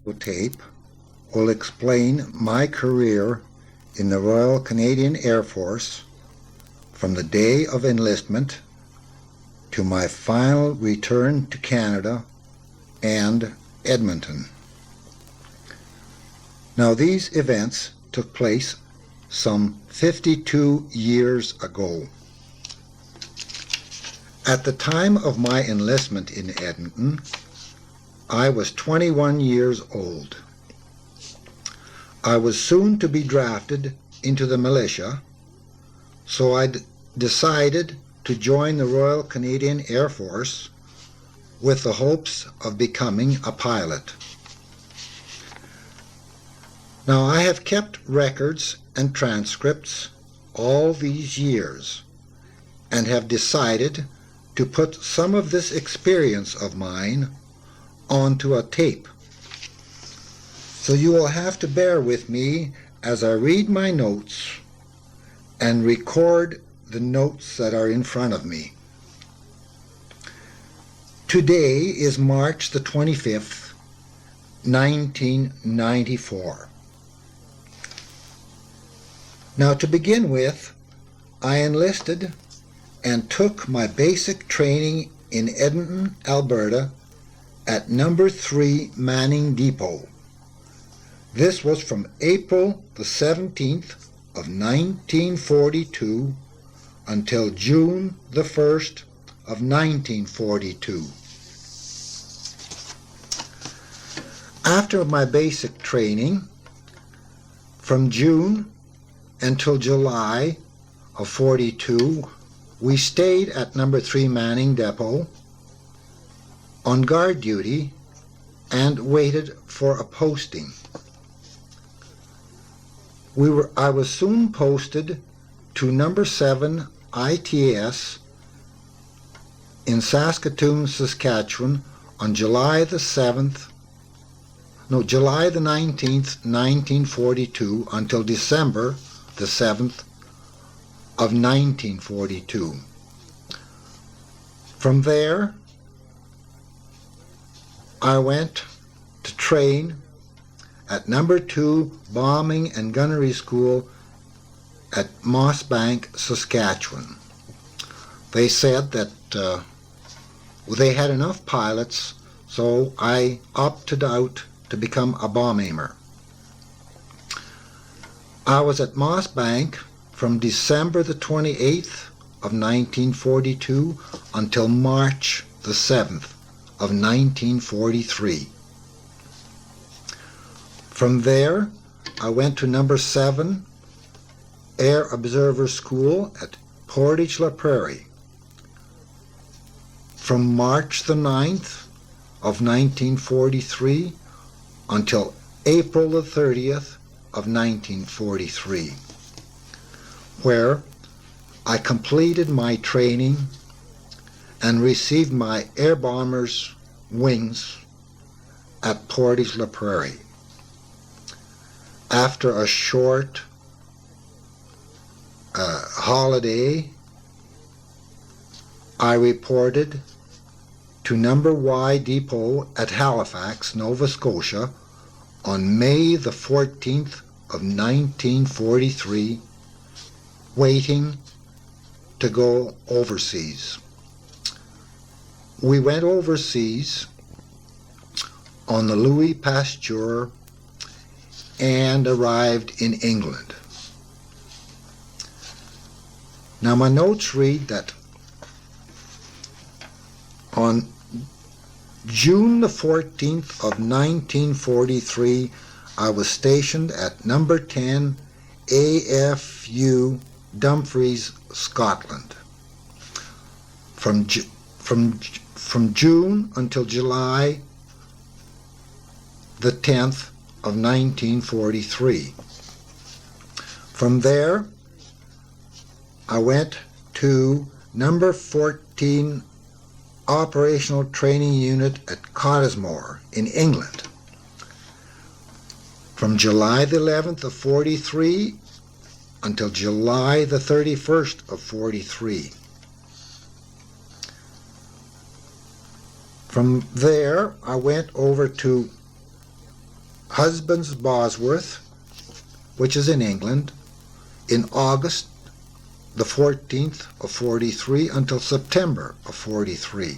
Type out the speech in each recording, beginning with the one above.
Tape will explain my career in the Royal Canadian Air Force from the day of enlistment to my final return to Canada and Edmonton. Now, these events took place some 52 years ago. At the time of my enlistment in Edmonton, I was 21 years old. I was soon to be drafted into the militia, so I decided to join the Royal Canadian Air Force with the hopes of becoming a pilot. Now, I have kept records and transcripts all these years and have decided to put some of this experience of mine onto a tape. So you will have to bear with me as I read my notes and record the notes that are in front of me. Today is March the 25th, 1994. Now, to begin with, I enlisted and took my basic training in Edmonton, Alberta at number 3 Manning Depot. This was from April the 17th of 1942 until June the 1st of 1942. After my basic training, from June until July of 42, we stayed at number 3 Manning Depot on guard duty and waited for a posting. I was soon posted to number 7 ITS in Saskatoon, Saskatchewan on July the 19th, 1942 until December the 7th of 1942. From there, I went to train at number 2 Bombing and Gunnery School at Mossbank, Saskatchewan. They said that they had enough pilots, so I opted out to become a bomb aimer. I was at Mossbank from December the 28th of 1942 until March the 7th of 1943. From there, I went to number 7 Air Observer School at Portage-la Prairie. From March the 9th of 1943 until April the 30th of 1943, where I completed my training and received my air bomber's wings at Portage-la Prairie. After a short holiday, I reported to number Y Depot at Halifax, Nova Scotia on May the 14th of 1943, waiting to go overseas. We went overseas on the Louis Pasteur and arrived in England. Now, my notes read that on June the 14th of 1943, I was stationed at number 10 AFU Dumfries, Scotland. From June until July the 10th of 1943. From there, I went to number 14 Operational Training Unit at Cottesmore in England. From July the 11th of 43 until July the 31st of 43. From there, I went over to husband's Bosworth, which is in England, in August the 14th of 43 until September of 43.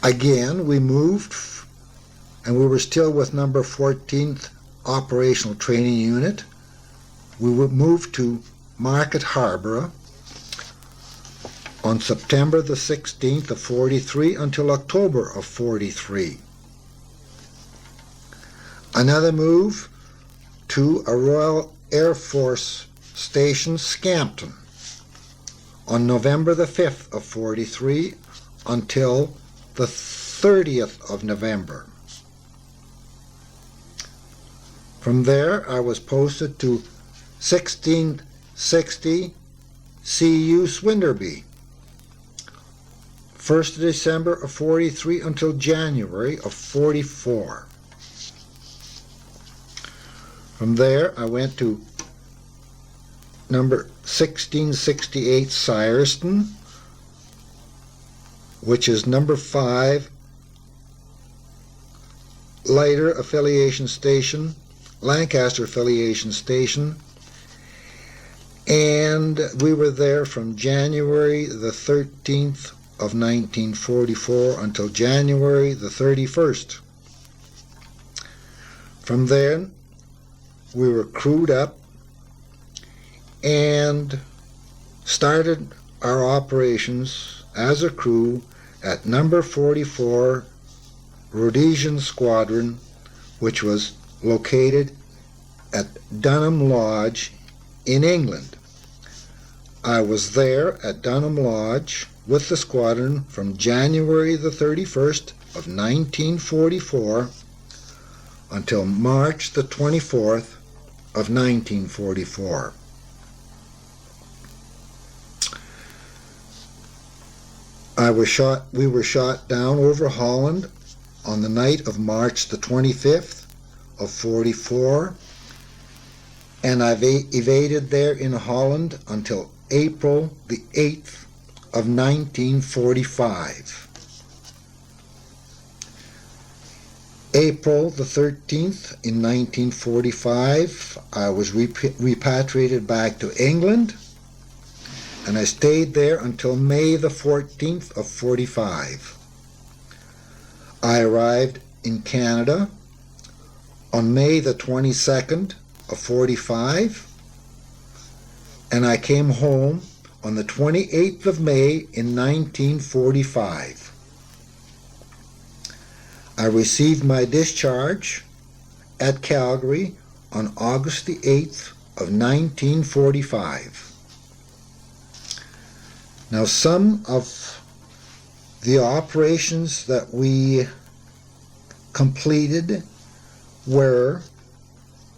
Again, we moved, and we were still with number 14th Operational Training Unit. We moved to Market Harborough on September the 16th of 43 until October of 43. Another move to a Royal Air Force Station, Scampton, on November the 5th of 43 until the 30th of November. From there, I was posted to 1660 CU Swinderby, 1st of December of 43 until January of 44. From there, I went to number 1668 Syerston, which is number 5 lighter affiliation station, Lancaster affiliation station, and we were there from January the 13th of 1944 until January the 31st. From then, we were crewed up and started our operations as a crew at number 44 Rhodesian Squadron, which was located at Dunham Lodge in England. I was there at Dunham Lodge with the squadron from January the 31st of 1944 until March the 24th of 1944. We were shot down over Holland on the night of March the 25th of 44, and I've evaded there in Holland until April the 8th of 1945. April the 13th in 1945, I was repatriated back to England, and I stayed there until May the 14th of 45. I arrived in Canada on May the 22nd of 45, and I came home on the 28th of May in 1945. I received my discharge at Calgary on August the 8th of 1945. Now, some of the operations that we completed were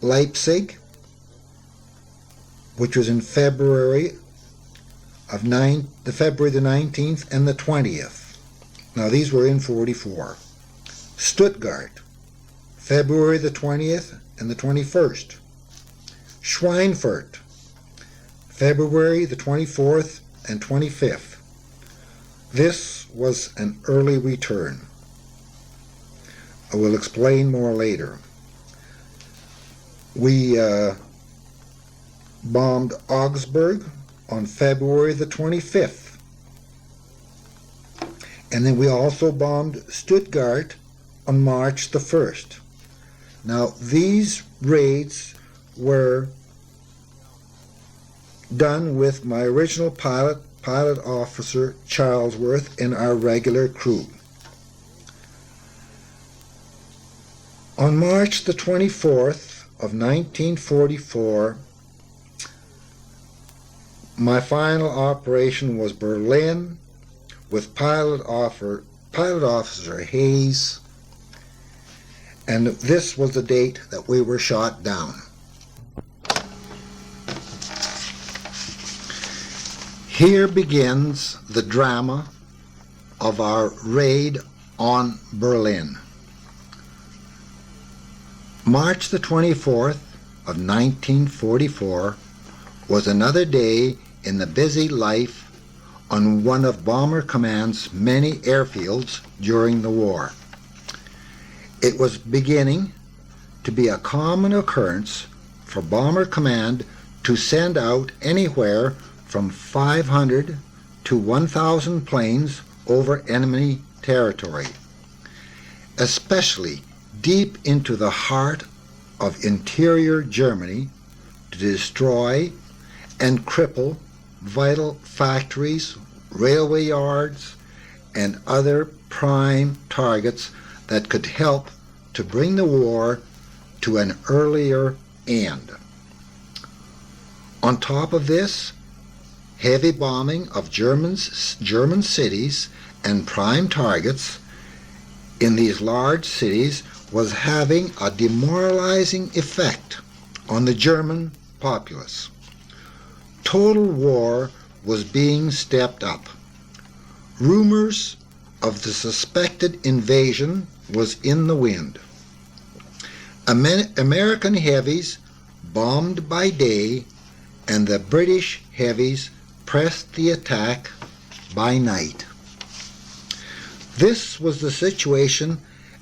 Leipzig, which was in February the 19th and the 20th. Now, these were in 44. Stuttgart, February the 20th and the 21st. Schweinfurt, February the 24th and 25th. This was an early return. I will explain more later. We bombed Augsburg on February the 25th. And then we also bombed Stuttgart on March the 1st. Now, these raids were done with my original pilot officer Charlesworth and our regular crew. On March the 24th of 1944, my final operation was Berlin with pilot officer Hayes, and this was the date that we were shot down. Here begins the drama of our raid on Berlin. March the 24th of 1944 was another day in the busy life on one of Bomber Command's many airfields during the war. It was beginning to be a common occurrence for Bomber Command to send out anywhere from 500 to 1,000 planes over enemy territory, especially deep into the heart of interior Germany, to destroy and cripple vital factories, railway yards, and other prime targets that could help to bring the war to an earlier end. On top of this, heavy bombing of German cities and prime targets in these large cities was having a demoralizing effect on the German populace. Total war was being stepped up. Rumors of the suspected invasion was in the wind. American heavies bombed by day, and the British heavies pressed the attack by night. This was the situation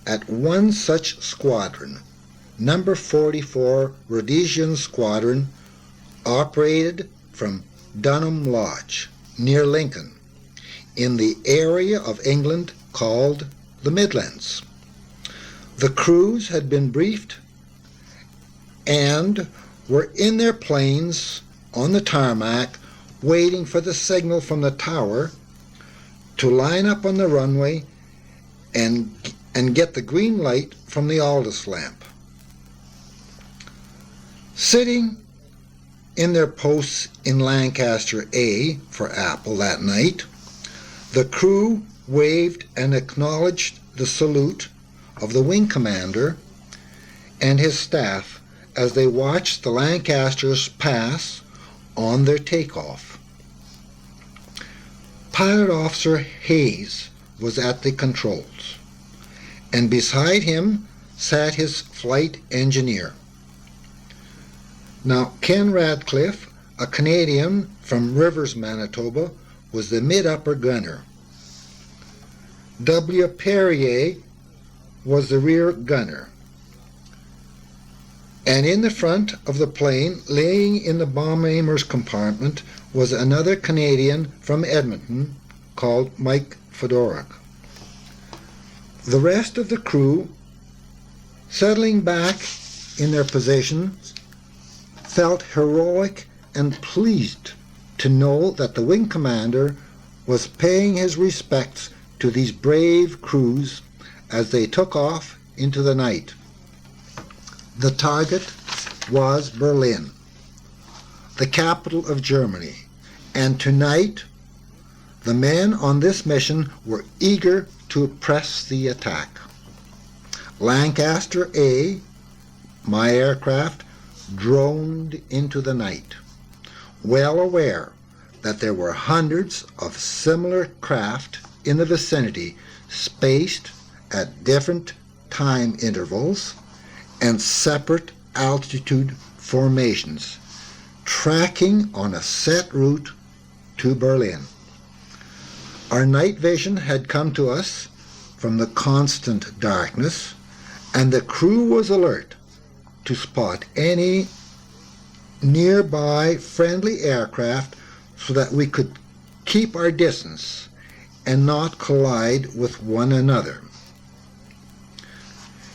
at one such squadron, number 44 Rhodesian Squadron, operated from Dunham Lodge, near Lincoln, in the area of England called the Midlands. The crews had been briefed and were in their planes on the tarmac waiting for the signal from the tower to line up on the runway and get the green light from the old.This lamp. Sitting in their posts in Lancaster A for Apple that night, the crew waved and acknowledged the salute of the wing commander and his staff as they watched the Lancasters pass on their takeoff. Pilot Officer Hayes was at the controls, and beside him sat his flight engineer. Now, Ken Radcliffe, a Canadian from Rivers, Manitoba, was the mid-upper gunner. W. Perrier was the rear gunner. And in the front of the plane, laying in the bomb aimer's compartment, was another Canadian from Edmonton called Mike Fedoruk. The rest of the crew, settling back in their positions, felt heroic and pleased to know that the wing commander was paying his respects to these brave crews as they took off into the night. The target was Berlin, the capital of Germany, and tonight the men on this mission were eager to press the attack. Lancaster A, my aircraft, droned into the night, well aware that there were hundreds of similar craft in the vicinity, spaced at different time intervals and separate altitude formations, tracking on a set route to Berlin. Our night vision had come to us from the constant darkness, and the crew was alert to spot any nearby friendly aircraft so that we could keep our distance and not collide with one another.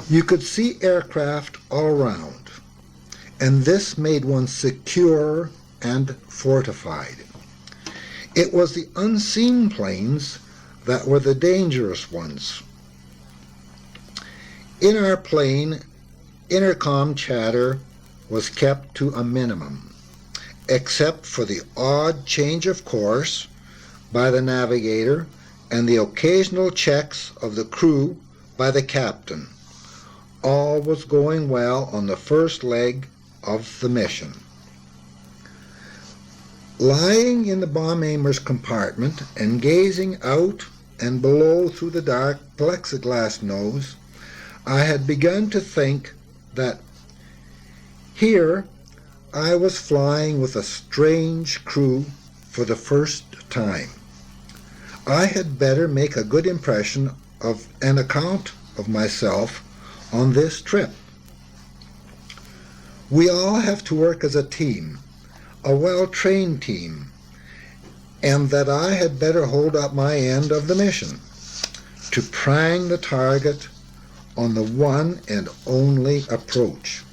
You could see aircraft all around, and this made one secure and fortified. It was the unseen planes that were the dangerous ones. In our plane, intercom chatter was kept to a minimum, except for the odd change of course by the navigator and the occasional checks of the crew by the captain. All was going well on the first leg of the mission. Lying in the bomb aimer's compartment and gazing out and below through the dark plexiglass nose, I had begun to think that here I was flying with a strange crew for the first time. I had better make a good impression of an account of myself on this trip. We all have to work as a team, a well-trained team, and that I had better hold up my end of the mission, to prang the target on the one and only approach.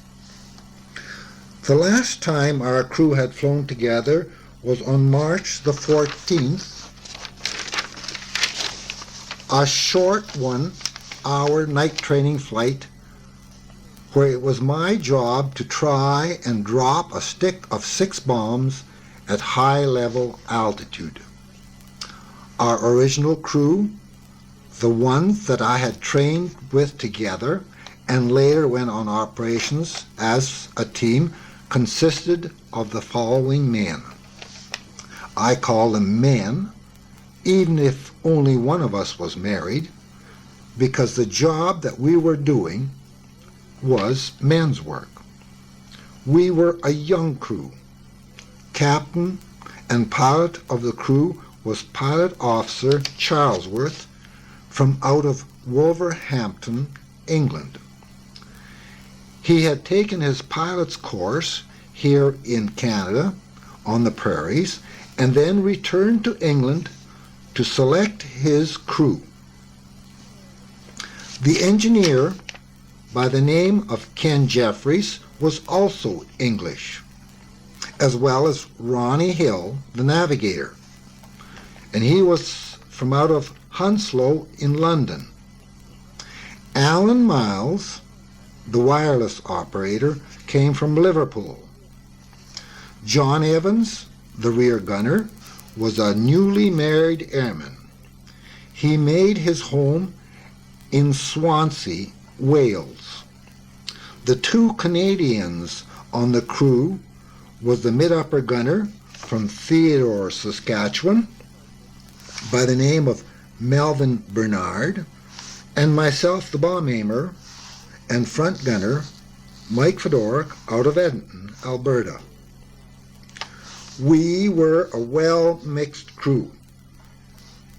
The last time our crew had flown together was on March the 14th, a short 1-hour night training flight where it was my job to try and drop a stick of 6 bombs at high level altitude. Our original crew, the ones that I had trained with together and later went on operations as a team, consisted of the following men. I call them men, even if only one of us was married, because the job that we were doing was men's work. We were a young crew. Captain and pilot of the crew was Pilot Officer Charlesworth from out of Wolverhampton, England. He had taken his pilot's course here in Canada on the prairies and then returned to England to select his crew. The engineer, by the name of Ken Jeffries, was also English, as well as Ronnie Hill, the navigator, and he was from out of Hounslow in London. Alan Miles, the wireless operator, came from Liverpool. John Evans, the rear gunner, was a newly married airman. He made his home in Swansea, Wales. The 2 Canadians on the crew was the mid-upper gunner from Theodore, Saskatchewan, by the name of Melvin Bernard, and myself, the bomb aimer and front gunner, Mike Fedoruk, out of Edmonton, Alberta. We were a well-mixed crew.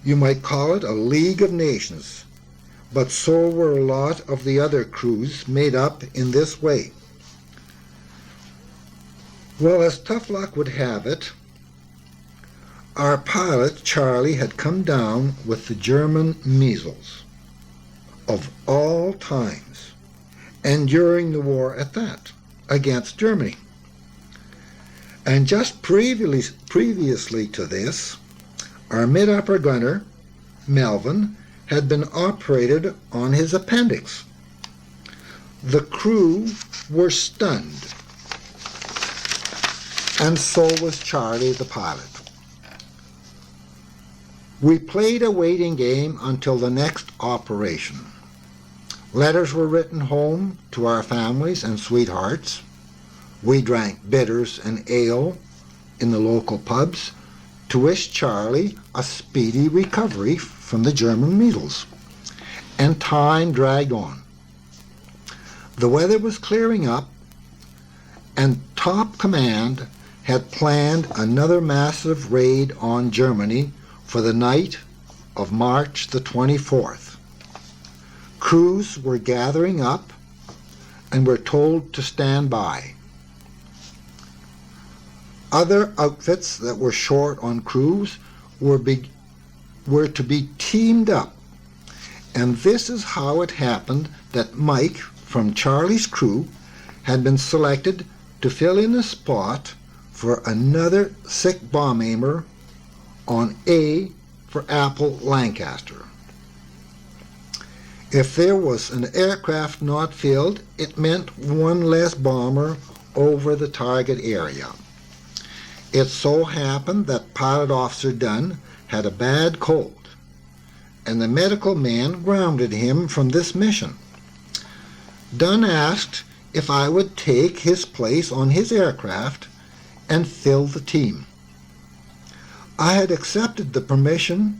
You might call it a League of Nations, but so were a lot of the other crews made up in this way. Well, as tough luck would have it, our pilot, Charlie, had come down with the German measles, of all times, and during the war at that, against Germany. And just previously to this, our mid-upper gunner, Melvin, had been operated on his appendix. The crew were stunned, and so was Charlie, the pilot. We played a waiting game until the next operation. Letters were written home to our families and sweethearts. We drank bitters and ale in the local pubs to wish Charlie a speedy recovery from the German measles. And time dragged on. The weather was clearing up, and Top Command had planned another massive raid on Germany for the night of March the 24th. Crews were gathering up and were told to stand by. Other outfits that were short on crews were to be teamed up, and this is how it happened that Mike from Charlie's crew had been selected to fill in a spot for another sick bomb aimer on A for Apple Lancaster. If there was an aircraft not filled, it meant one less bomber over the target area. It so happened that Pilot Officer Dunn had a bad cold, and the medical man grounded him from this mission. Dunn asked if I would take his place on his aircraft and fill the team. I had accepted the permission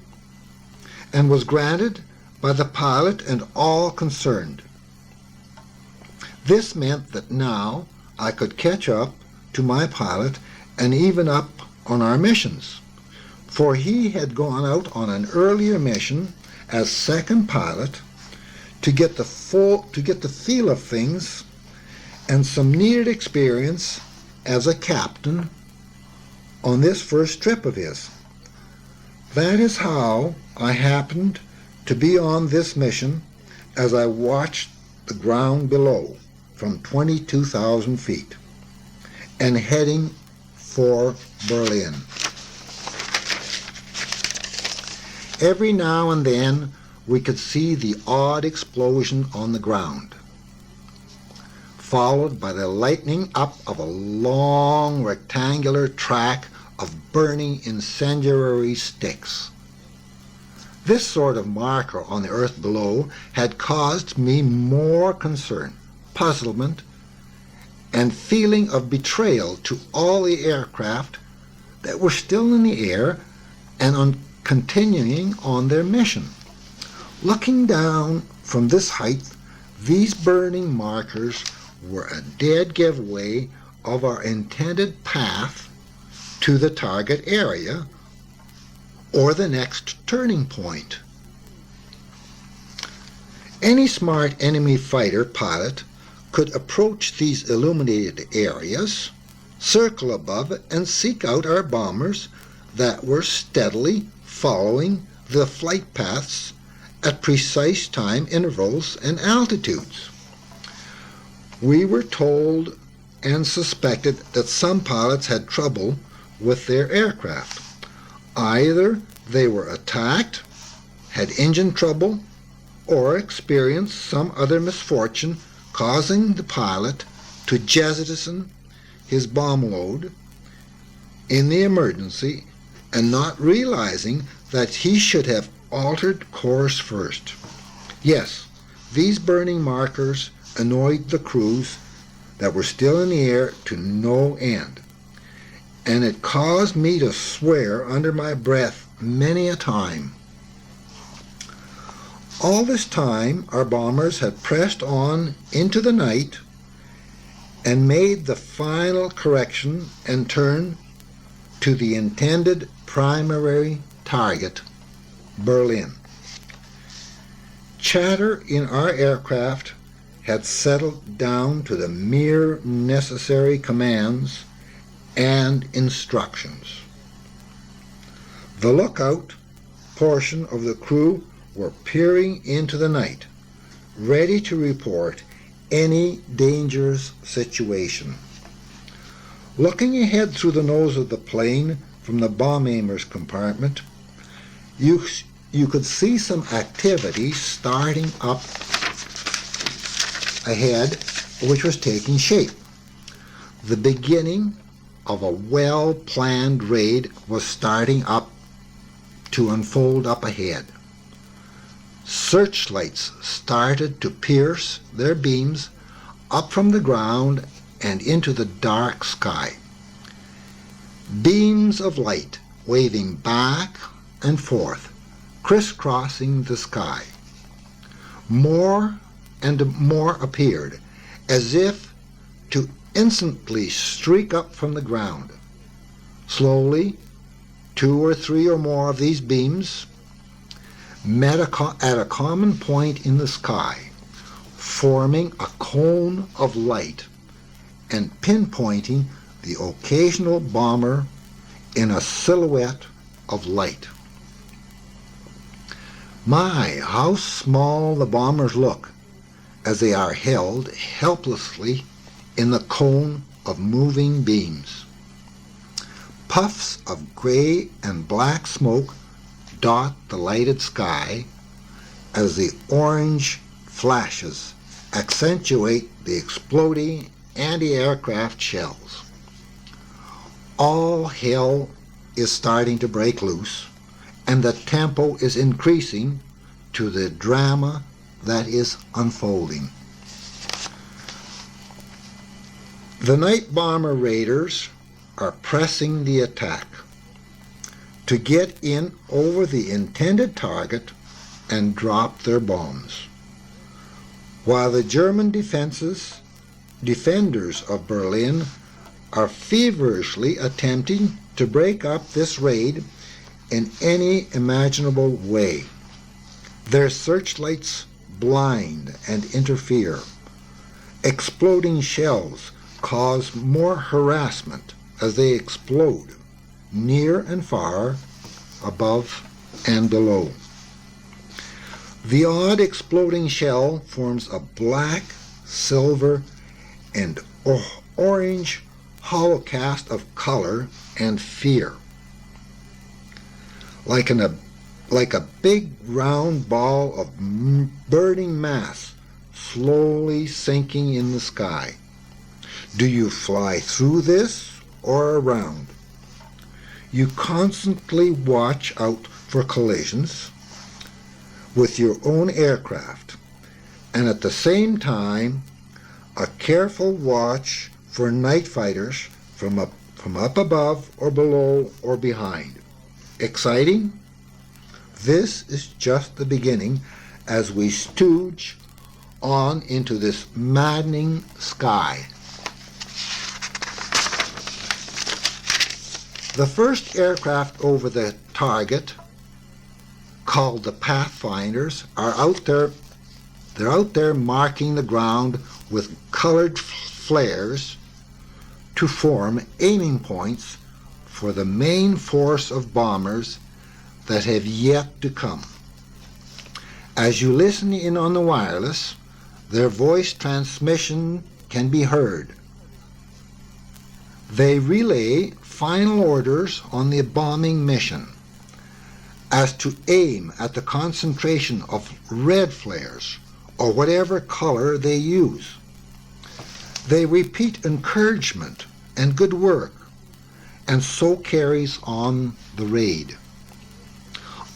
and was granted by the pilot and all concerned. This meant that now I could catch up to my pilot and even up on our missions. for he had gone out on an earlier mission as second pilot to get the feel of things and some needed experience as a captain on this first trip of his. That is how I happened to be on this mission as I watched the ground below from 22,000 feet and heading for Berlin. Every now and then we could see the odd explosion on the ground, followed by the lighting up of a long rectangular track of burning incendiary sticks. This sort of marker on the earth below had caused me more concern, puzzlement, and feeling of betrayal to all the aircraft that were still in the air and continuing on their mission. Looking down from this height, these burning markers were a dead giveaway of our intended path to the target area or the next turning point. Any smart enemy fighter pilot could approach these illuminated areas, circle above and seek out our bombers that were steadily following the flight paths at precise time intervals and altitudes. We were told and suspected that some pilots had trouble with their aircraft. Either they were attacked, had engine trouble, or experienced some other misfortune causing the pilot to jettison his bomb load in the emergency and not realizing that he should have altered course first. Yes, these burning markers annoyed the crews that were still in the air to no end, and it caused me to swear under my breath many a time. All this time our bombers had pressed on into the night and made the final correction and turn to the intended primary target, Berlin. Chatter in our aircraft had settled down to the mere necessary commands and instructions. The lookout portion of the crew were peering into the night, ready to report any dangerous situation. Looking ahead through the nose of the plane from the bomb aimer's compartment, you could see some activity starting up ahead, which was taking shape. The beginning of a well-planned raid was starting up to unfold up ahead. Searchlights started to pierce their beams up from the ground and into the dark sky. Beams of light waving back and forth, crisscrossing the sky. More and more appeared, as if to instantly streak up from the ground. Slowly, 2 or 3 or more of these beams met at a common point in the sky, forming a cone of light and pinpointing the occasional bomber in a silhouette of light. My, how small the bombers look as they are held helplessly in the cone of moving beams. Puffs of gray and black smoke dot the lighted sky as the orange flashes accentuate the exploding anti-aircraft shells. All hell is starting to break loose, and the tempo is increasing to the drama that is unfolding. The night bomber raiders are pressing the attack to get in over the intended target and drop their bombs, while the German defenders of Berlin are feverishly attempting to break up this raid in any imaginable way. Their searchlights blind and interfere. Exploding shells cause more harassment as they explode near and far, above and below. The odd exploding shell forms a black, silver, and orange hollow cast of color and fear. Like a big round ball of burning mass slowly sinking in the sky. Do you fly through this or around? You constantly watch out for collisions with your own aircraft, and at the same time a careful watch for night fighters from up above or below or behind. Exciting? This is just the beginning as we stooge on into this maddening sky. The first aircraft over the target, called the Pathfinders, are out there. They're out there marking the ground with colored flares to form aiming points for the main force of bombers that have yet to come. As you listen in on the wireless, their voice transmission can be heard. They relay final orders on the bombing mission as to aim at the concentration of red flares or whatever color they use. They repeat encouragement and good work, and so carries on the raid.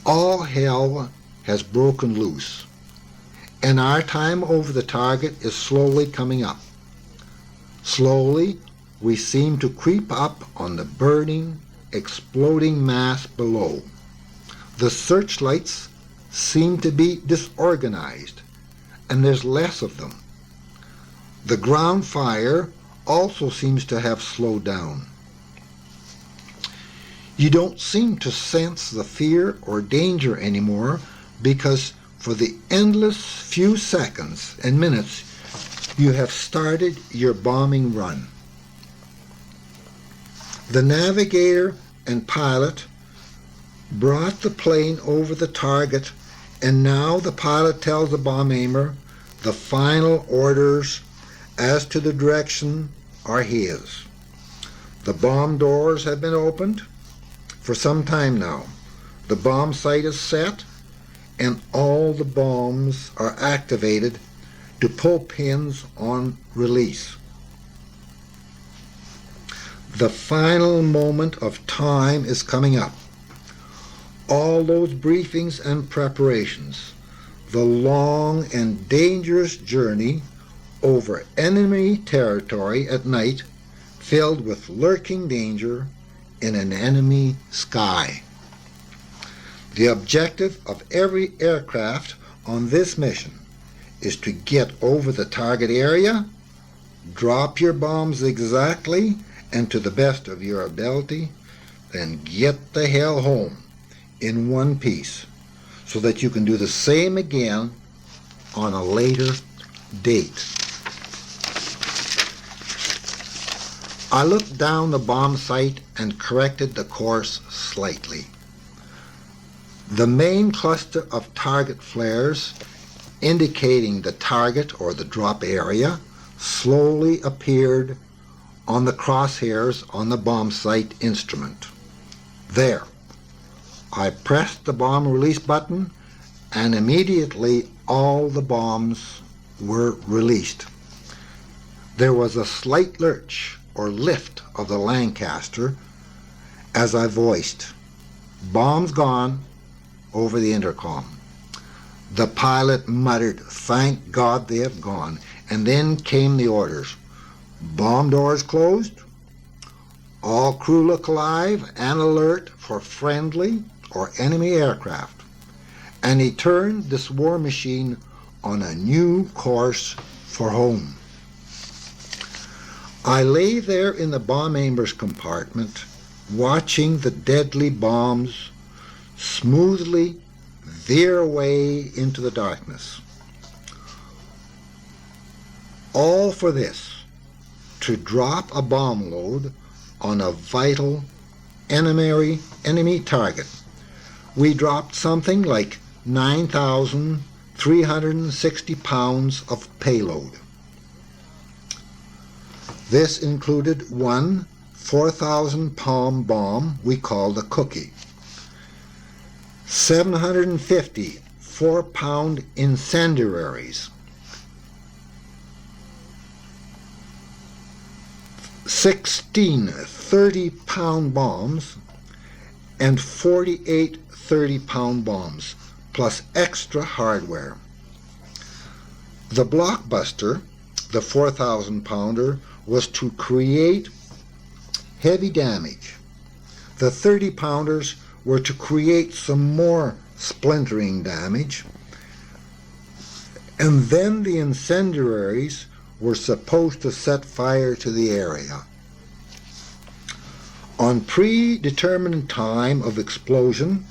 All hell has broken loose, and our time over the target is slowly coming up. Slowly, we seem to creep up on the burning, exploding mass below. The searchlights seem to be disorganized, and there's less of them. The ground fire also seems to have slowed down. You don't seem to sense the fear or danger anymore because for the endless few seconds and minutes you have started your bombing run. The navigator and pilot brought the plane over the target, and now the pilot tells the bomb aimer the final orders as to the direction are his. The bomb doors have been opened for some time now. The bomb sight is set, and all the bombs are activated to pull pins on release. The final moment of time is coming up. All those briefings and preparations, the long and dangerous journey over enemy territory at night, filled with lurking danger in an enemy sky. The objective of every aircraft on this mission is to get over the target area, drop your bombs exactly and to the best of your ability, then get the hell home in one piece so that you can do the same again on a later date. I looked down the bomb sight and corrected the course slightly. The main cluster of target flares indicating the target or the drop area slowly appeared on the crosshairs on the bomb sight instrument. There. I pressed the bomb release button, and immediately all the bombs were released. There was a slight lurch or lift of the Lancaster as I voiced, "Bombs gone," over the intercom. The pilot muttered, "Thank God they have gone," and then came the orders. Bomb doors closed. All crew look alive and alert for friendly or enemy aircraft. And he turned this war machine on a new course for home. I lay there in the bomb aimer's compartment, watching the deadly bombs smoothly veer away into the darkness. All for this, to drop a bomb load on a vital enemy target. We dropped something like 9,360 pounds of payload. This included one 4,000-pound bomb we called a Cookie, 750 4-pound incendiaries, 16 30-pound bombs, and 48 30-pound bombs, plus extra hardware. The blockbuster, the 4,000-pounder, was to create heavy damage. The 30-pounders were to create some more splintering damage. And then the incendiaries were supposed to set fire to the area. On predetermined time of explosion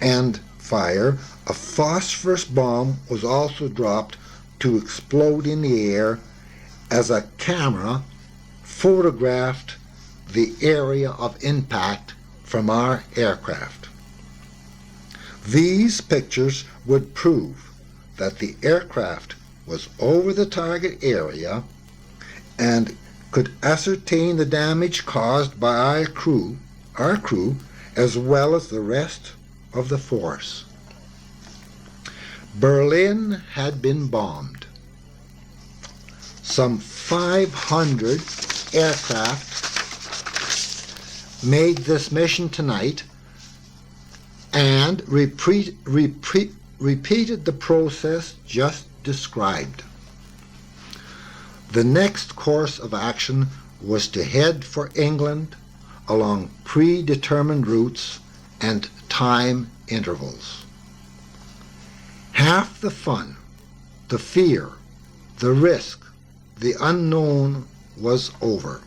and fire, a phosphorus bomb was also dropped to explode in the air as a camera photographed the area of impact from our aircraft. These pictures would prove that the aircraft was over the target area and could ascertain the damage caused by our crew as well as the rest of the force. Berlin had been bombed. Some 500 aircraft made this mission tonight and repeated the process just described. The next course of action was to head for England along predetermined routes and time intervals. Half the fun, the fear, the risk, the unknown was over.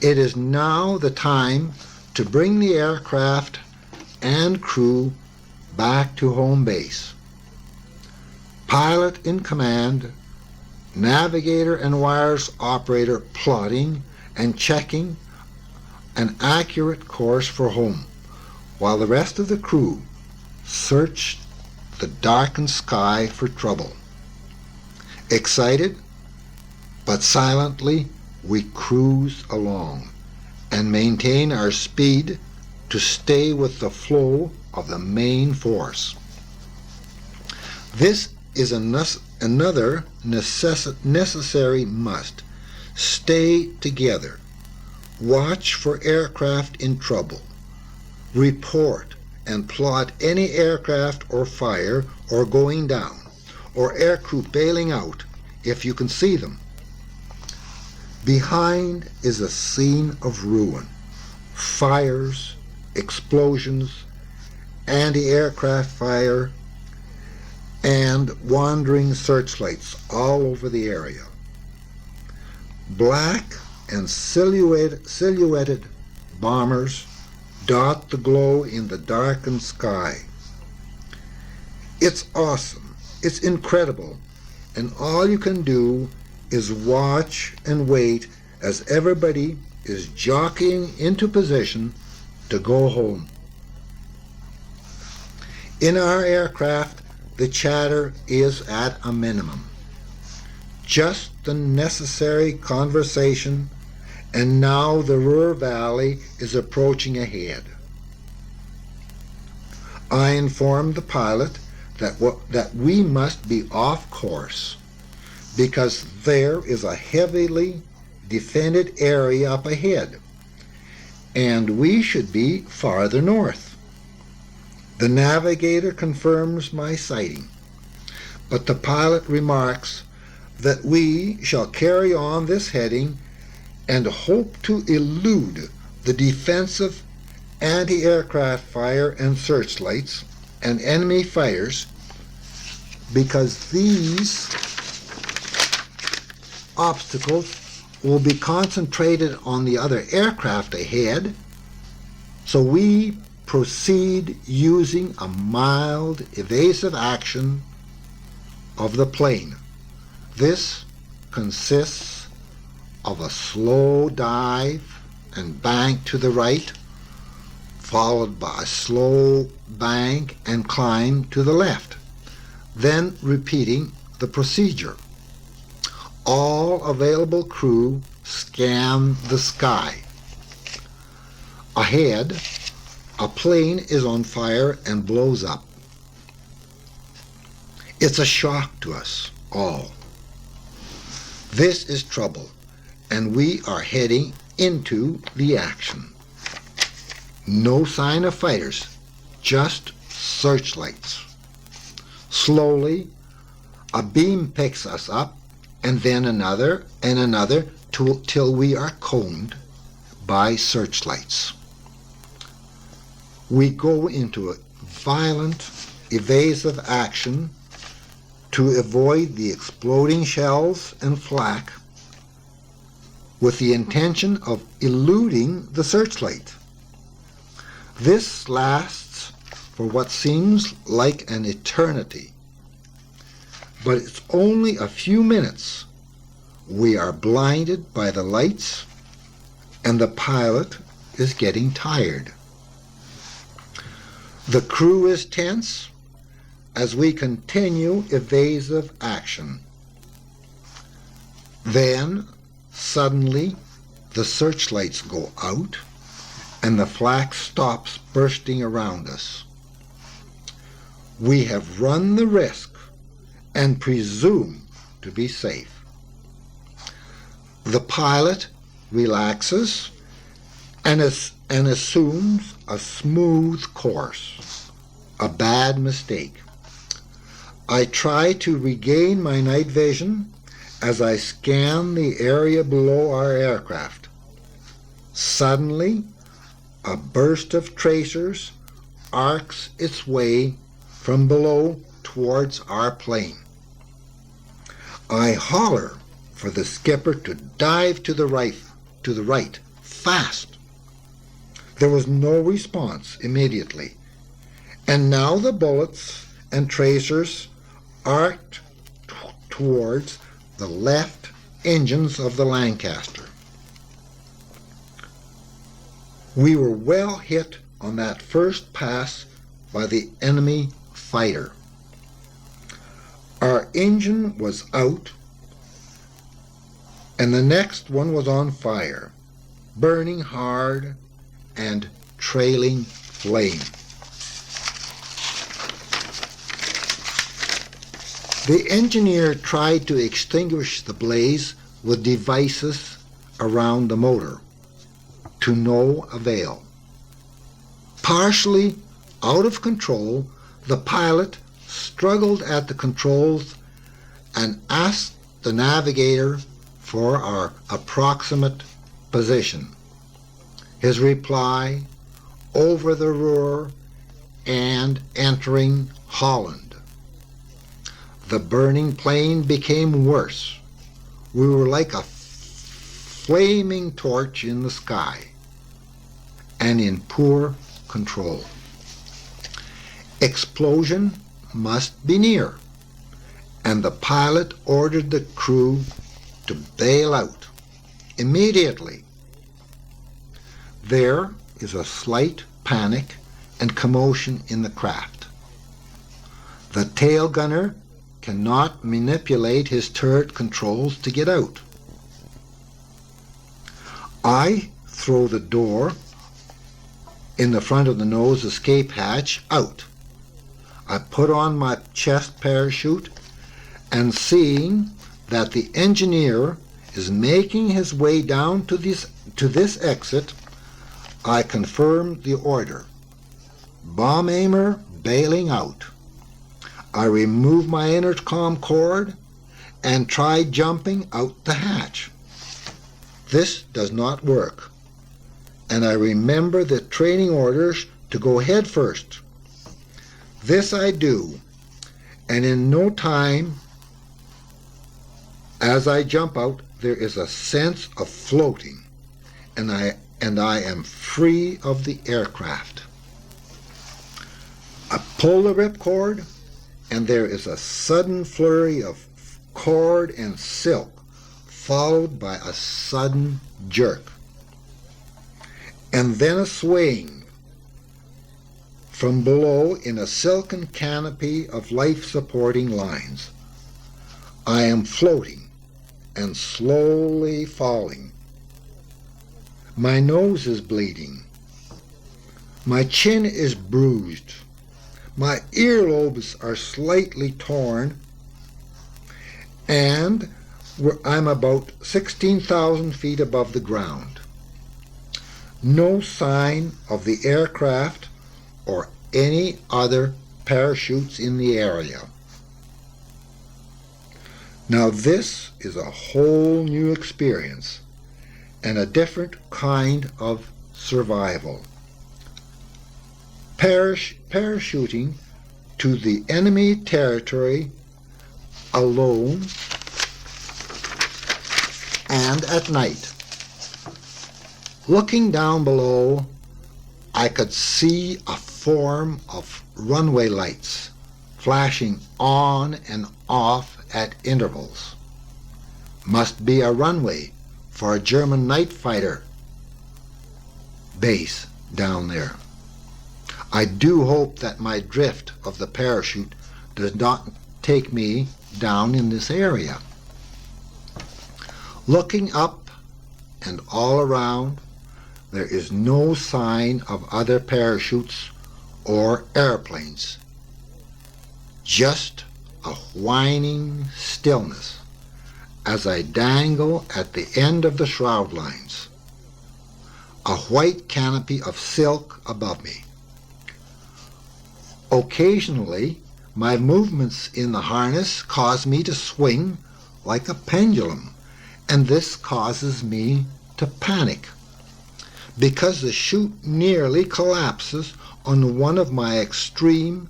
It is now the time to bring the aircraft and crew back to home base. Pilot in command, navigator and wires operator plotting and checking an accurate course for home, while the rest of the crew searched the darkened sky for trouble. Excited, but silently, we cruise along and maintain our speed to stay with the flow of the main force. This is another necessary must. Stay together. Watch for aircraft in trouble. Report and plot any aircraft or fire or going down, or aircrew bailing out if you can see them. Behind is a scene of ruin, fires, explosions, anti-aircraft fire, and wandering searchlights all over the area. Black and silhouetted bombers dot the glow in the darkened sky. It's awesome, it's incredible, and all you can do is watch and wait as everybody is jockeying into position to go home. In our aircraft, the chatter is at a minimum. Just the necessary conversation, and now the Ruhr Valley is approaching ahead. I informed the pilot that we must be off course because there is a heavily defended area up ahead, and we should be farther north. The navigator confirms my sighting, but the pilot remarks that we shall carry on this heading and hope to elude the defensive anti-aircraft fire and searchlights and enemy fires because these obstacles will be concentrated on the other aircraft ahead, so we proceed using a mild evasive action of the plane. This consists of a slow dive and bank to the right, followed by a slow bank and climb to the left, then repeating the procedure. All available crew scan the sky. Ahead, a plane is on fire and blows up. It's a shock to us all. This is trouble, and we are heading into the action. No sign of fighters, just searchlights. Slowly, a beam picks us up, and then another and another till we are coned by searchlights. We go into a violent, evasive action to avoid the exploding shells and flak with the intention of eluding the searchlight. This lasts for what seems like an eternity, but it's only a few minutes. We are blinded by the lights, and the pilot is getting tired. The crew is tense as we continue evasive action. Then, suddenly, the searchlights go out, and the flak stops bursting around us. We have run the risk and presume to be safe. The pilot relaxes and assumes a smooth course, a bad mistake. I try to regain my night vision as I scan the area below our aircraft. Suddenly, a burst of tracers arcs its way from below towards our plane. I holler for the skipper to dive to the right, fast. There was no response immediately, and now the bullets and tracers arced towards the left engines of the Lancaster. We were well hit on that first pass by the enemy fighter. Our engine was out, and the next one was on fire, burning hard and trailing flame. The engineer tried to extinguish the blaze with devices around the motor, to no avail. Partially out of control, the pilot struggled at the controls and asked the navigator for our approximate position. His reply, over the Ruhr and entering Holland. The burning plane became worse. We were like a flaming torch in the sky and in poor control. Explosion must be near, and the pilot ordered the crew to bail out immediately. There is a slight panic and commotion in the craft. The tail gunner cannot manipulate his turret controls to get out. I throw the door in the front of the nose escape hatch out. I put on my chest parachute, and seeing that the engineer is making his way down to this exit, I confirm the order. Bomb aimer bailing out. I remove my intercom cord and try jumping out the hatch. This does not work, and I remember the training orders to go head first. This I do, and in no time, as I jump out, there is a sense of floating, and I am free of the aircraft. Pull the ripcord, and there is a sudden flurry of cord and silk, followed by a sudden jerk, and then a swaying from below in a silken canopy of life-supporting lines. I am floating and slowly falling. My nose is bleeding. My chin is bruised. My earlobes are slightly torn, and I'm about 16,000 feet above the ground. No sign of the aircraft or any other parachutes in the area. Now this is a whole new experience and a different kind of survival. Parachuting to the enemy territory alone and at night. Looking down below, I could see a form of runway lights flashing on and off at intervals. Must be a runway for a German night fighter base down there. I do hope that my drift of the parachute does not take me down in this area. Looking up and all around, there is no sign of other parachutes or airplanes. Just a whining stillness as I dangle at the end of the shroud lines. A white canopy of silk above me. Occasionally, my movements in the harness cause me to swing like a pendulum, and this causes me to panic because the chute nearly collapses on one of my extreme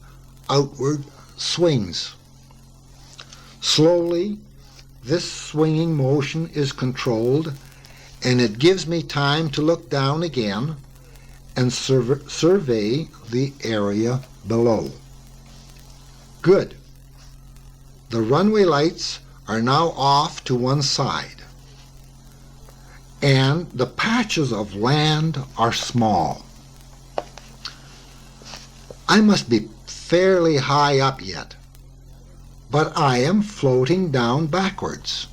outward swings. Slowly, this swinging motion is controlled, and it gives me time to look down again and survey the area below. Good. The runway lights are now off to one side, and the patches of land are small. I must be fairly high up yet, but I am floating down backwards.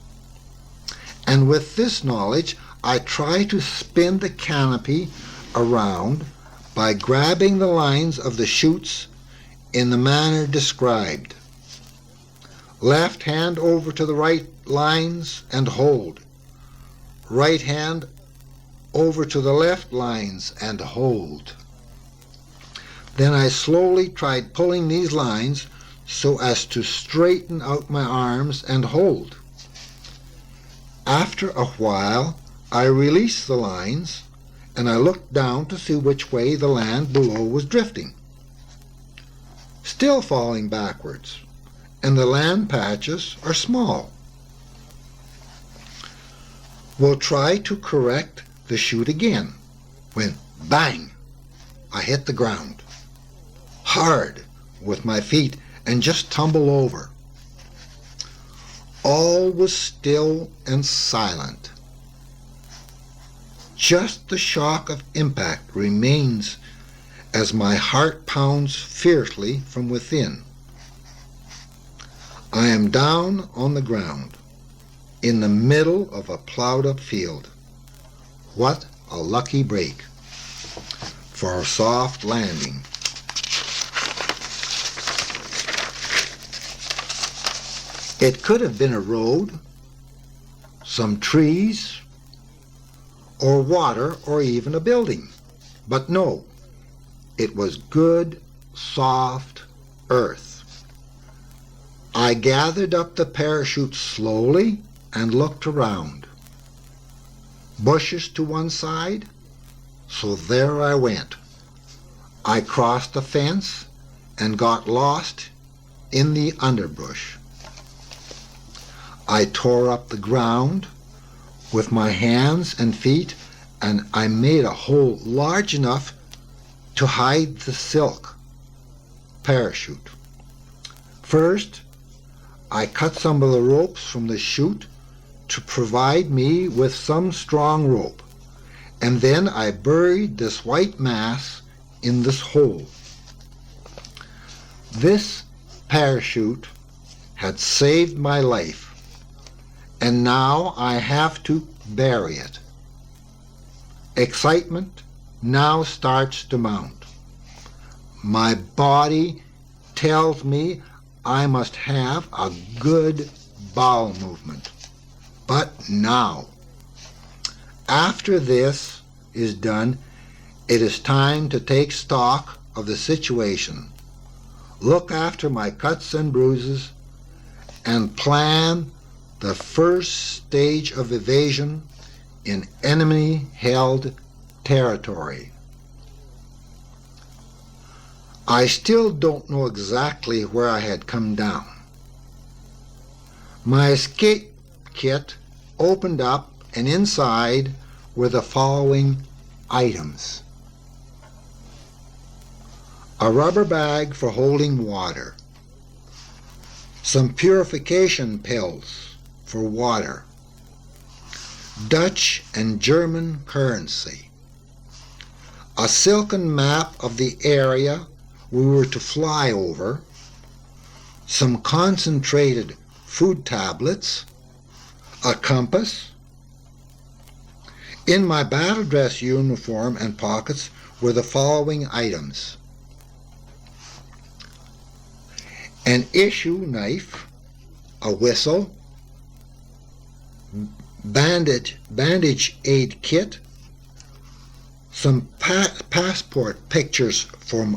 And with this knowledge, I try to spin the canopy around by grabbing the lines of the chutes in the manner described. Left hand over to the right lines and hold. Right hand over to the left lines and hold. Then I slowly tried pulling these lines so as to straighten out my arms and hold. After a while, I released the lines and I looked down to see which way the land below was drifting. Still falling backwards, and the land patches are small. We'll try to correct the chute again, when bang, I hit the ground, hard with my feet, and just tumble over. All was still and silent. Just the shock of impact remains as my heart pounds fiercely from within. I am down on the ground, in the middle of a plowed-up field. What a lucky break for a soft landing. It could have been a road, some trees, or water, or even a building. But no, it was good, soft earth. I gathered up the parachute slowly and looked around. Bushes to one side, so there I went. I crossed the fence and got lost in the underbrush. I tore up the ground with my hands and feet, and I made a hole large enough to hide the silk parachute. First, I cut some of the ropes from the chute to provide me with some strong rope, and then I buried this white mass in this hole. This parachute had saved my life, and now I have to bury it. Excitement now starts to mount. My body tells me I must have a good bowel movement. But now, after this is done, it is time to take stock of the situation, look after my cuts and bruises, and plan the first stage of evasion in enemy-held territory. I still don't know exactly where I had come down. My escape kit opened up, and inside were the following items: a rubber bag for holding water, some purification pills for water, Dutch and German currency, a silken map of the area we were to fly over, some concentrated food tablets, a compass. In my battle dress uniform and pockets were the following items: an issue knife, a whistle, bandage aid kit, some passport pictures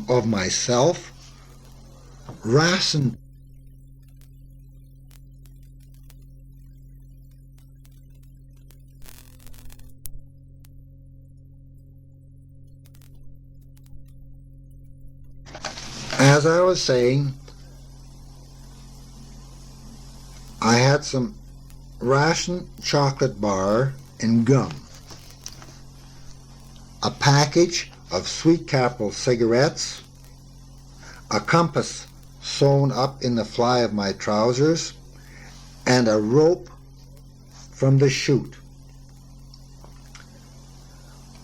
of myself, ration As I was saying, I had some ration chocolate bar and gum, a package of Sweet Capitol cigarettes, a compass sewn up in the fly of my trousers, and a rope from the chute.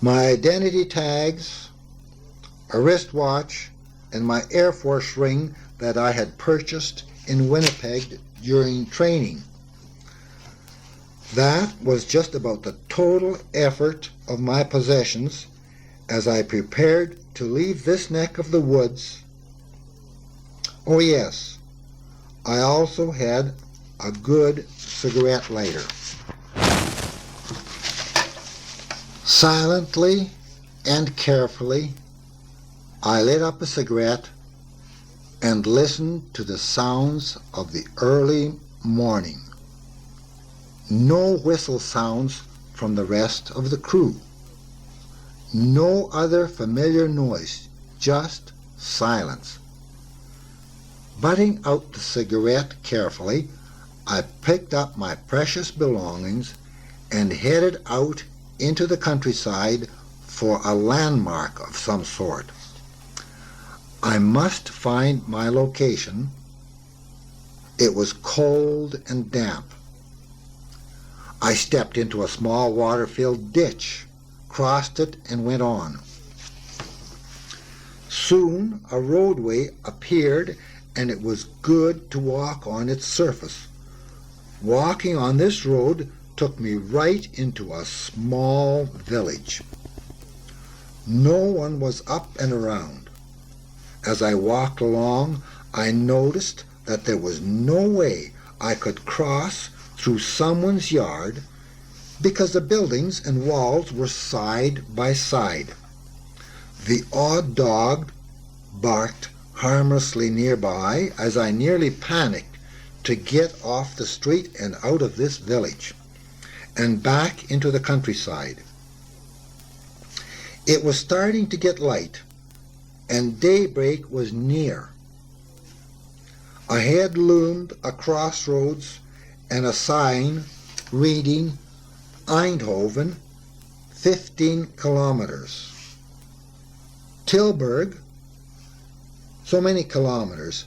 My identity tags, a wristwatch, and my Air Force ring that I had purchased in Winnipeg during training. That was just about the total effort of my possessions as I prepared to leave this neck of the woods. Oh yes, I also had a good cigarette lighter. Silently and carefully, I lit up a cigarette and listened to the sounds of the early morning. No whistle sounds from the rest of the crew. No other familiar noise, just silence. Butting out the cigarette carefully, I picked up my precious belongings and headed out into the countryside for a landmark of some sort. I must find my location. It was cold and damp. I stepped into a small water-filled ditch, crossed it, and went on. Soon a roadway appeared, and it was good to walk on its surface. Walking on this road took me right into a small village. No one was up and around. As I walked along, I noticed that there was no way I could cross through someone's yard because the buildings and walls were side by side. The odd dog barked harmlessly nearby as I nearly panicked to get off the street and out of this village and back into the countryside. It was starting to get light, and daybreak was near. Ahead loomed a crossroads and a sign reading Eindhoven, 15 kilometers. Tilburg, so many kilometers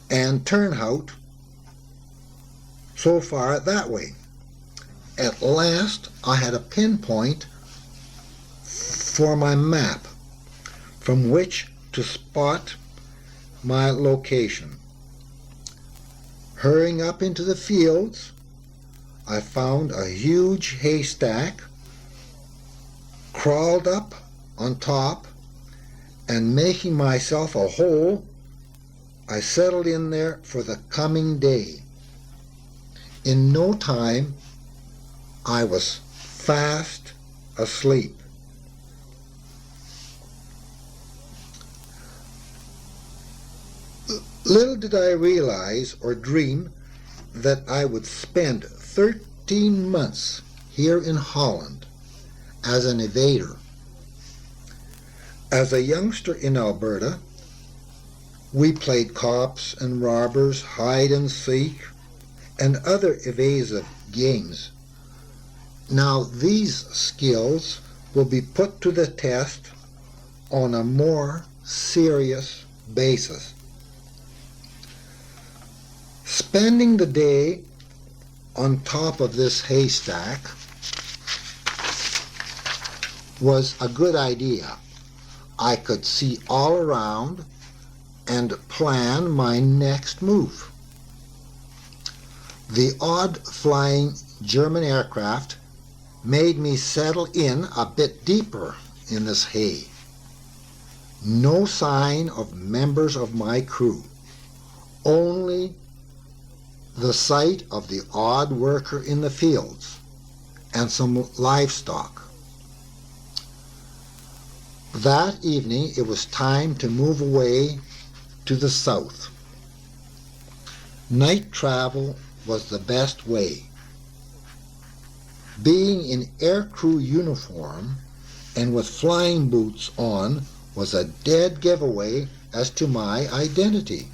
and turn out so far that way. At last I had a pinpoint for my map from which to spot my location. Hurrying up into the fields, I found a huge haystack, crawled up on top, and making myself a hole, I settled in there for the coming day. In no time, I was fast asleep. Little did I realize or dream that I would spend 13 months here in Holland as an evader. As a youngster in Alberta, we played cops and robbers, hide and seek, and other evasive games. Now these skills will be put to the test on a more serious basis. Spending the day on top of this haystack was a good idea. I could see all around and plan my next move. The odd flying German aircraft made me settle in a bit deeper in this hay. No sign of members of my crew, only the sight of the odd worker in the fields and some livestock. That evening it was time to move away to the south. Night travel was the best way. Being in aircrew uniform and with flying boots on was a dead giveaway as to my identity.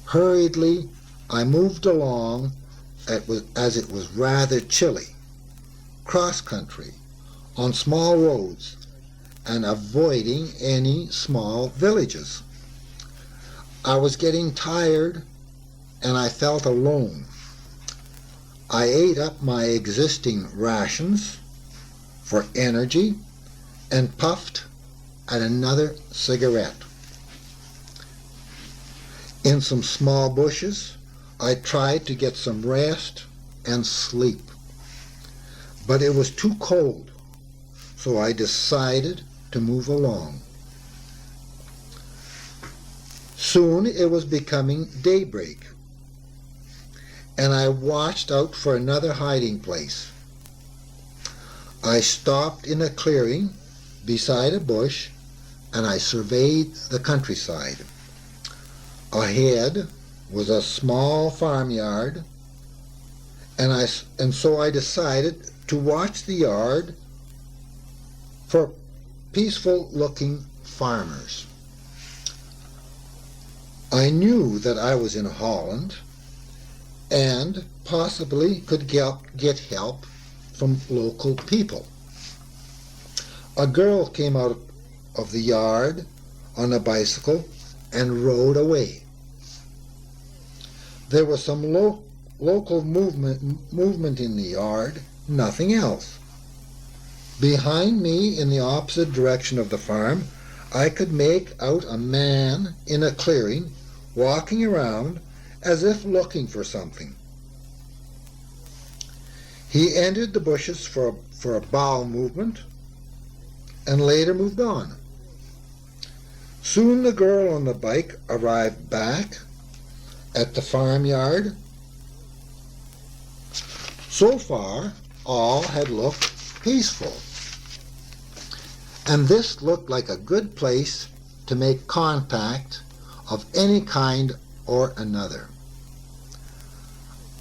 Hurriedly, I moved along as it was rather chilly, cross-country, on small roads, and avoiding any small villages. I was getting tired, and I felt alone. I ate up my existing rations for energy and puffed at another cigarette. In some small bushes, I tried to get some rest and sleep, but it was too cold, so I decided to move along. Soon it was becoming daybreak, and I watched out for another hiding place. I stopped in a clearing beside a bush, and I surveyed the countryside. Ahead was a small farmyard, and so I decided to watch the yard for peaceful-looking farmers. I knew that I was in Holland and possibly could get help from local people. A girl came out of the yard on a bicycle and rode away. There was some local movement in the yard, nothing else. Behind me, in the opposite direction of the farm, I could make out a man in a clearing, walking around as if looking for something. He entered the bushes for a bowel movement and later moved on. Soon the girl on the bike arrived back at the farmyard. So far, all had looked peaceful, and this looked like a good place to make contact of any kind or another.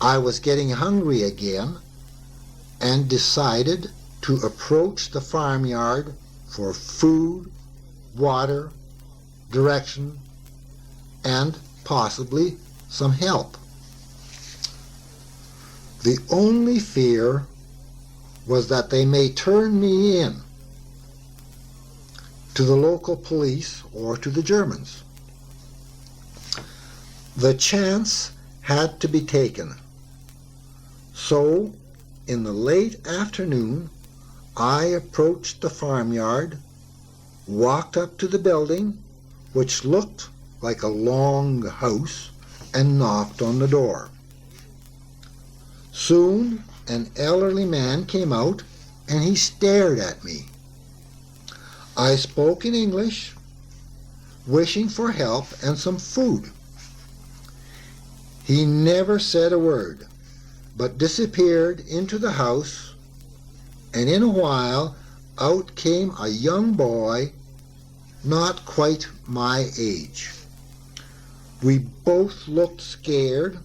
I was getting hungry again and decided to approach the farmyard for food, water, direction, and possibly some help. The only fear was that they may turn me in. to the local police or to the Germans. The chance had to be taken. So, in the late afternoon, I approached the farmyard, walked up to the building, which looked like a long house, and knocked on the door. Soon, an elderly man came out, and he stared at me. I spoke in English, wishing for help and some food. He never said a word, but disappeared into the house, and in a while out came a young boy, not quite my age. We both looked scared,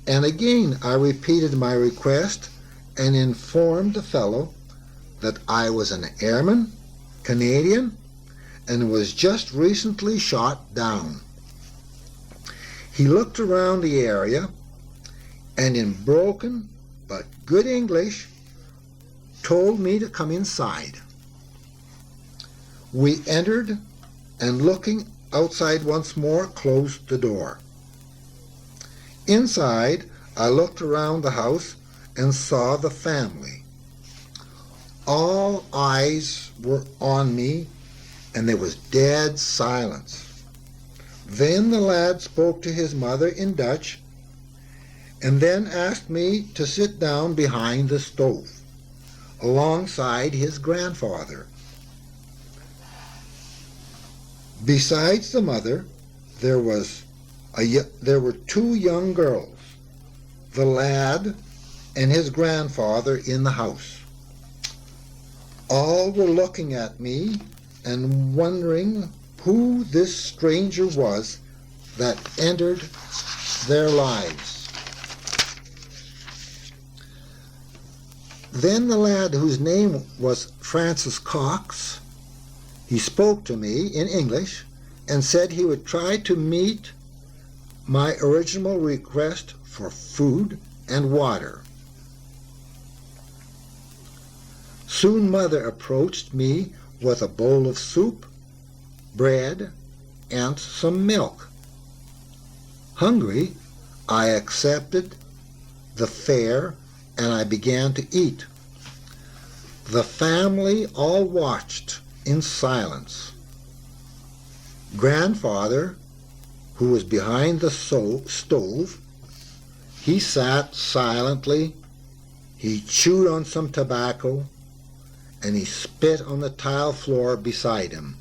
and again I repeated my request and informed the fellow that I was an airman, Canadian, and was just recently shot down. He looked around the area and in broken but good English told me to come inside. We entered and, looking outside once more, closed the door. Inside, I looked around the house and saw the family. All eyes were on me, and there was dead silence. Then the lad spoke to his mother in Dutch, and then asked me to sit down behind the stove, alongside his grandfather. Besides the mother, there were two young girls, the lad and his grandfather in the house. All were looking at me and wondering who this stranger was that entered their lives. Then the lad, whose name was Francis Cox, he spoke to me in English and said he would try to meet my original request for food and water. Soon Mother approached me with a bowl of soup, bread, and some milk. Hungry, I accepted the fare and I began to eat. The family all watched in silence. Grandfather, who was behind the stove, he sat silently, he chewed on some tobacco, and he spit on the tile floor beside him.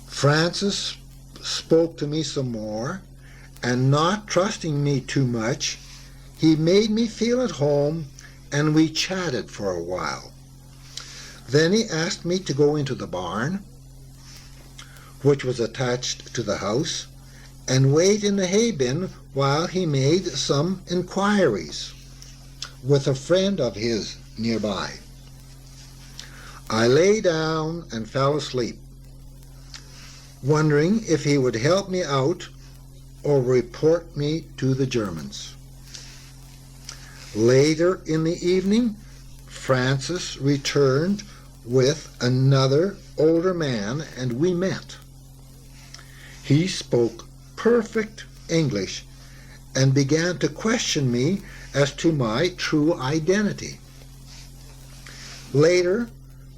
Francis spoke to me some more, and not trusting me too much, he made me feel at home, and we chatted for a while. Then he asked me to go into the barn, which was attached to the house, and wait in the hay bin while he made some inquiries with a friend of his nearby. I lay down and fell asleep, wondering if he would help me out or report me to the Germans. Later in the evening, Francis returned with another older man, and we met. He spoke perfect English and began to question me as to my true identity. Later,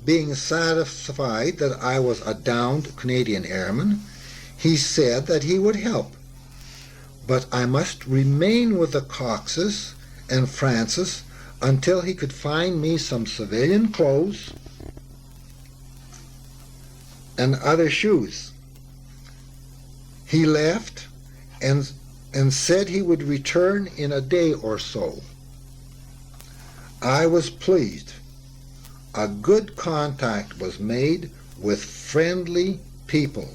being satisfied that I was a downed Canadian airman, he said that he would help, but I must remain with the Coxes and Francis until he could find me some civilian clothes and other shoes. He left and said he would return in a day or so. I was pleased. A good contact was made with friendly people.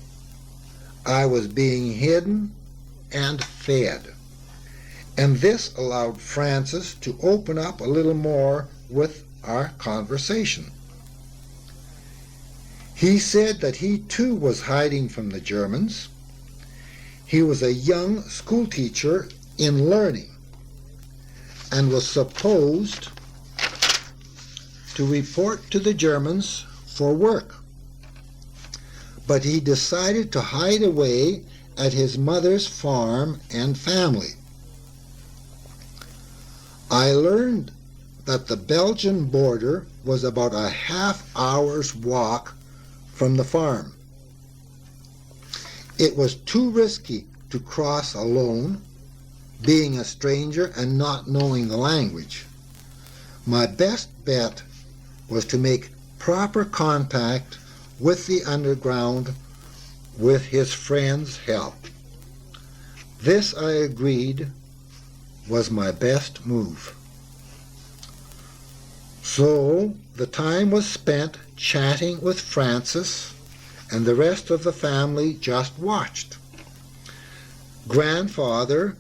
I was being hidden and fed. And this allowed Francis to open up a little more with our conversation. He said that he too was hiding from the Germans. He was a young schoolteacher in learning and was supposed to report to the Germans for work. But he decided to hide away at his mother's farm and family. I learned that the Belgian border was about a half-hour's walk from the farm. It was too risky to cross alone, being a stranger and not knowing the language. My best bet was to make proper contact with the underground with his friend's help. This, I agreed, was my best move. So the time was spent chatting with Francis, and the rest of the family just watched. Grandfather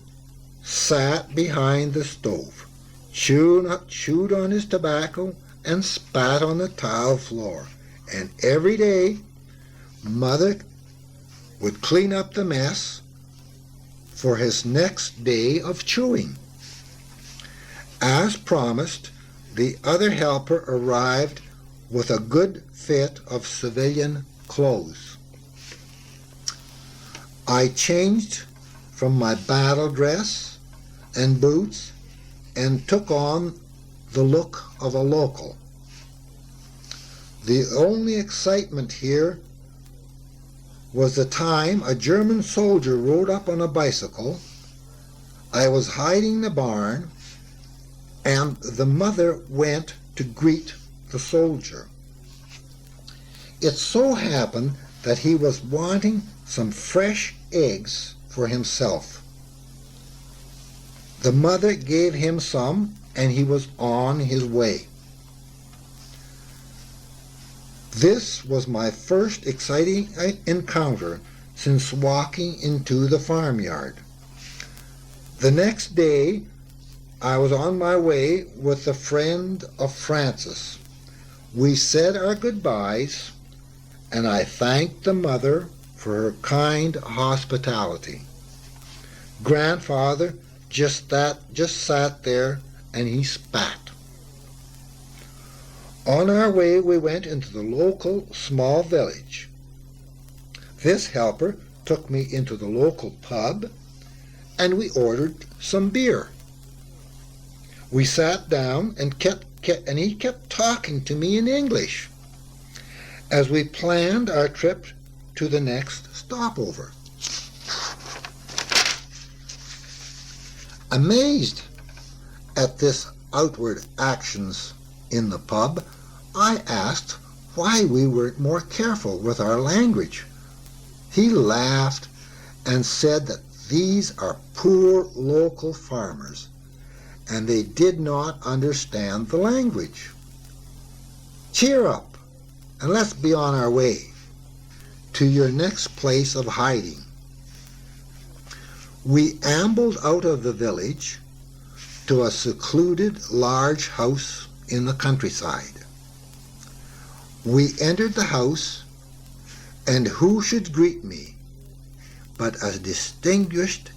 sat behind the stove, chewed on his tobacco, and spat on the tile floor. And every day, Mother would clean up the mess for his next day of chewing. As promised, the other helper arrived with a good fit of civilian clothes. I changed from my battle dress and boots and took on the look of a local. The only excitement here was the time a German soldier rode up on a bicycle. I was hiding in the barn, and the mother went to greet the soldier. It so happened that he was wanting some fresh eggs for himself. The mother gave him some, and he was on his way. This was my first exciting encounter since walking into the farmyard. The next day, I was on my way with a friend of Francis. We said our goodbyes, and I thanked the mother for her kind hospitality. Grandfather just sat there, and he spat. On our way, we went into the local small village. This helper took me into the local pub, and we ordered some beer. We sat down, and he kept talking to me in English as we planned our trip to the next stopover. Amazed at this outward actions in the pub, I asked why we weren't more careful with our language. He laughed and said that these are poor local farmers, and they did not understand the language. Cheer up, and let's be on our way to your next place of hiding. We ambled out of the village to a secluded large house in the countryside. We entered the house, and who should greet me but a distinguished,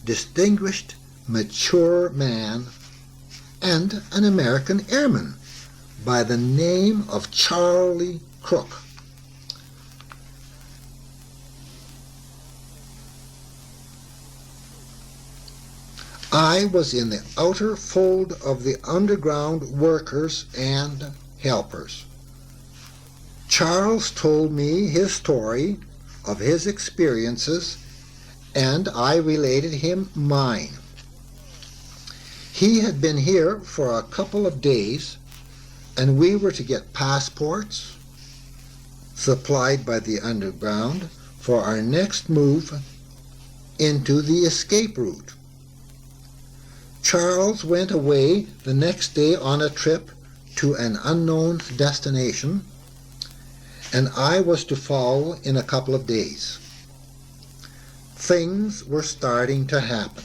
mature man and an American airman by the name of Charlie Crook. I was in the outer fold of the underground workers and helpers. Charles told me his story of his experiences, and I related him mine. He had been here for a couple of days, and we were to get passports supplied by the underground for our next move into the escape route. Charles went away the next day on a trip to an unknown destination, and I was to follow in a couple of days. Things were starting to happen,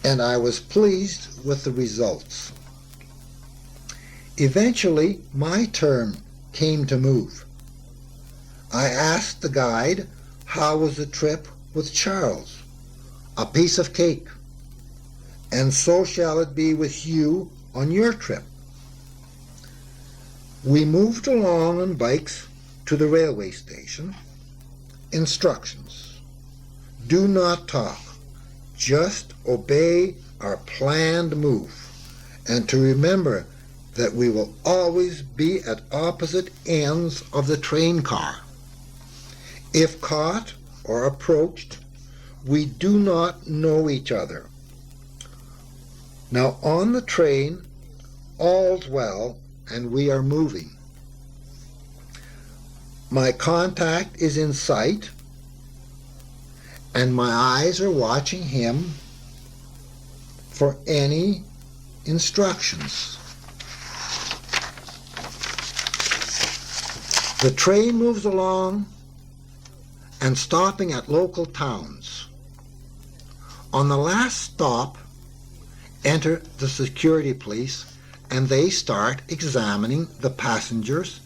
and I was pleased with the results. Eventually, my turn came to move. I asked the guide, how was the trip with Charles? A piece of cake. And so shall it be with you on your trip. We moved along on bikes to the railway station. Instructions. Do not talk. Just obey our planned move. And to remember that we will always be at opposite ends of the train car. If caught or approached, we do not know each other. Now on the train, all's well, and we are moving. My contact is in sight, and my eyes are watching him for any instructions. The train moves along and stopping at local towns. On the last stop, enter the security police, and they start examining the passengers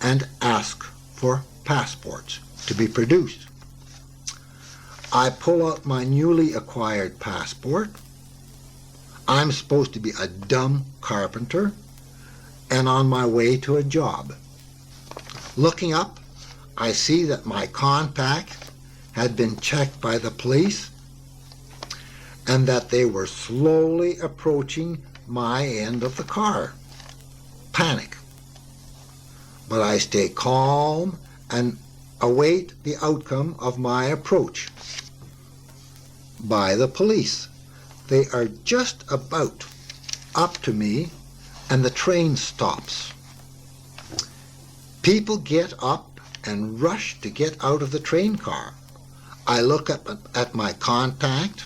and ask for passports to be produced. I pull out my newly acquired passport. I'm supposed to be a dumb carpenter and on my way to a job. Looking up, I see that my contact had been checked by the police and that they were slowly approaching my end of the car. Panic. But I stay calm and await the outcome of my approach by the police. They are just about up to me and the train stops. People get up and rush to get out of the train car. I look up at my contact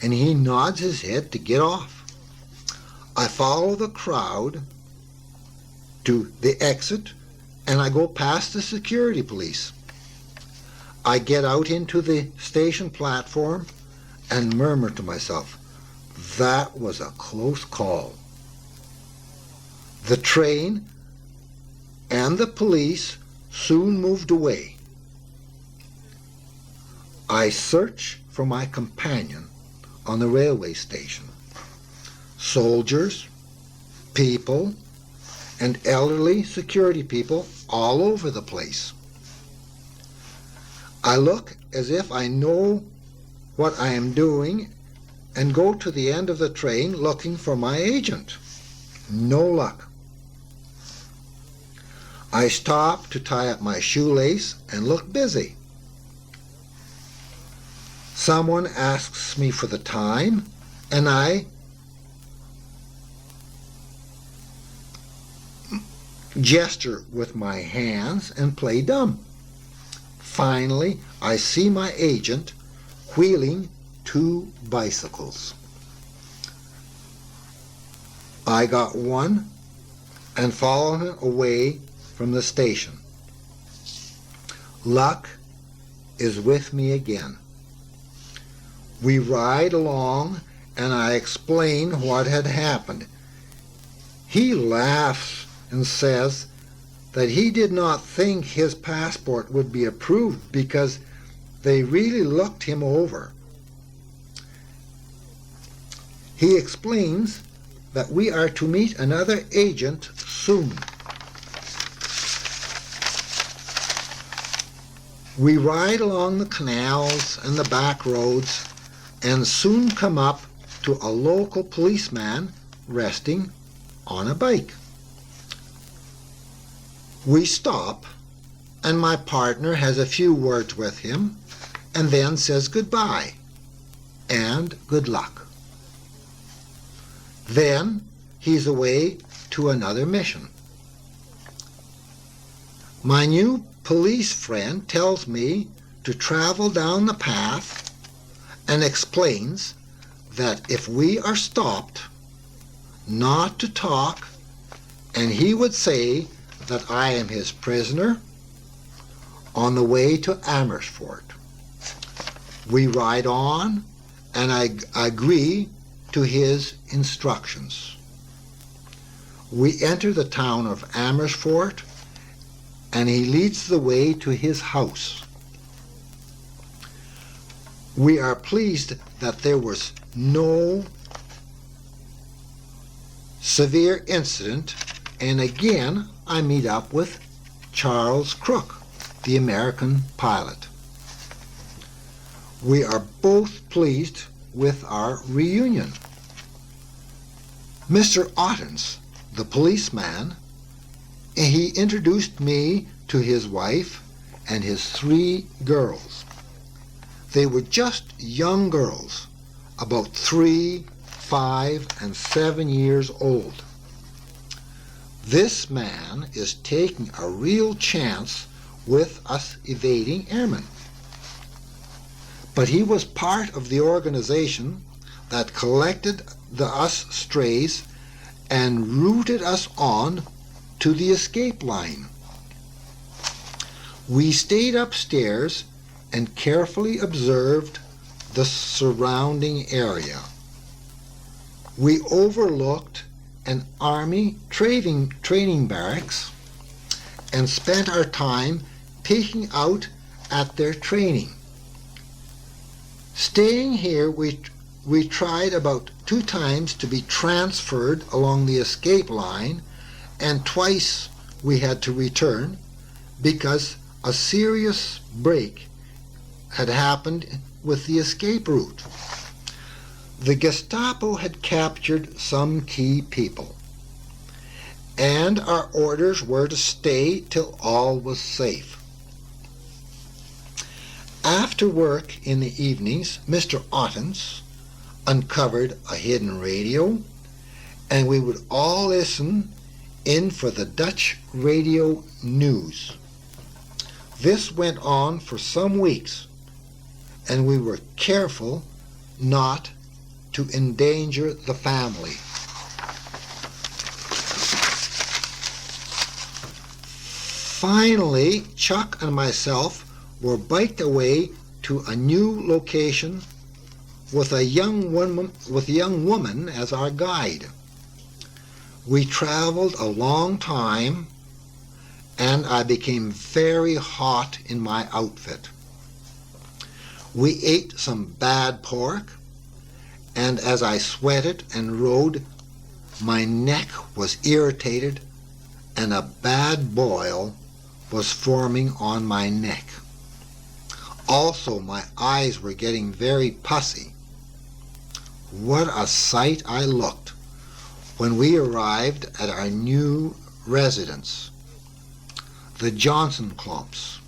and he nods his head to get off. I follow the crowd to the exit and I go past the security police. I get out into the station platform and murmur to myself, that was a close call. The train and the police soon moved away. I search for my companion on the railway station. Soldiers, people, and elderly security people all over the place. I look as if I know what I am doing and go to the end of the train looking for my agent. No luck. I stop to tie up my shoelace and look busy. Someone asks me for the time, and I gesture with my hands and play dumb. Finally, I see my agent wheeling 2 bicycles. I got one and follow him away from the station. Luck is with me again. We ride along and I explain what had happened. He laughs and says that he did not think his passport would be approved because they really looked him over. He explains that we are to meet another agent soon. We ride along the canals and the back roads and soon come up to a local policeman resting on a bike. We stop, and my partner has a few words with him and then says goodbye and good luck. Then he's away to another mission. My new police friend tells me to travel down the path and explains that if we are stopped, not to talk, and he would say that I am his prisoner on the way to Amersfoort. We ride on, and I agree to his instructions. We enter the town of Amersfoort, and he leads the way to his house. We are pleased that there was no severe incident, and again I meet up with Charles Crook, the American pilot. We are both pleased with our reunion. Mr. Ottens, the policeman, he introduced me to his wife and his 3 girls. They were just young girls, about 3, 5, and 7 years old. This man is taking a real chance with us evading airmen. But he was part of the organization that collected us strays and routed us on to the escape line. We stayed upstairs and carefully observed the surrounding area. We overlooked an army training barracks and spent our time peeking out at their training. Staying here, we tried about 2 times to be transferred along the escape line, and twice we had to return because a serious break had happened with the escape route. The Gestapo had captured some key people, and our orders were to stay till all was safe. After work in the evenings, Mr. Ottens uncovered a hidden radio, and we would all listen in for the Dutch radio news. This went on for some weeks, and we were careful not to endanger the family. Finally, Chuck and myself were biked away to a new location with a young woman as our guide. We traveled a long time, and I became very hot in my outfit. We ate some bad pork, and as I sweated and rode, my neck was irritated and a bad boil was forming on my neck. Also, my eyes were getting very pussy. What a sight I looked when we arrived at our new residence, the Johnson Clumps.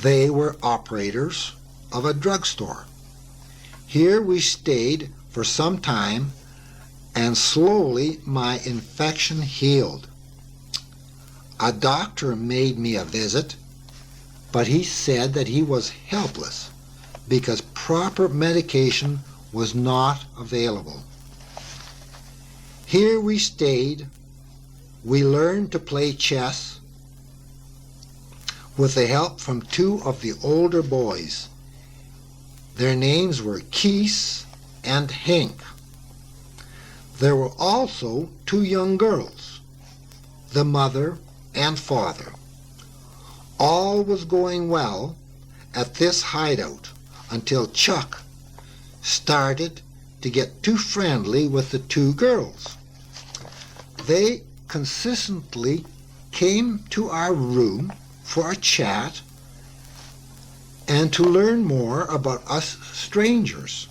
They were operators of a drugstore. Here we stayed for some time, and slowly my infection healed. A doctor made me a visit, but he said that he was helpless because proper medication was not available. Here we stayed. We learned to play chess with the help from 2 of the older boys. Their names were Kees and Henk. There were also 2 young girls, the mother and father. All was going well at this hideout until Chuck started to get too friendly with the 2 girls. They consistently came to our room for a chat and to learn more about us strangers.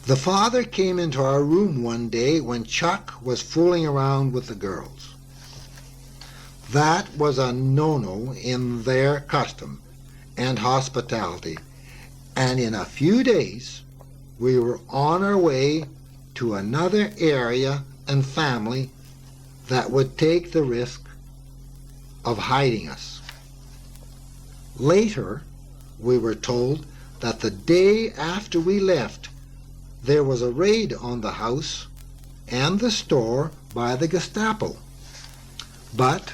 The father came into our room one day when Chuck was fooling around with the girls. That was a no-no in their custom and hospitality, and in a few days we were on our way to another area and family that would take the risk of hiding us. Later, we were told that the day after we left, there was a raid on the house and the store by the Gestapo. But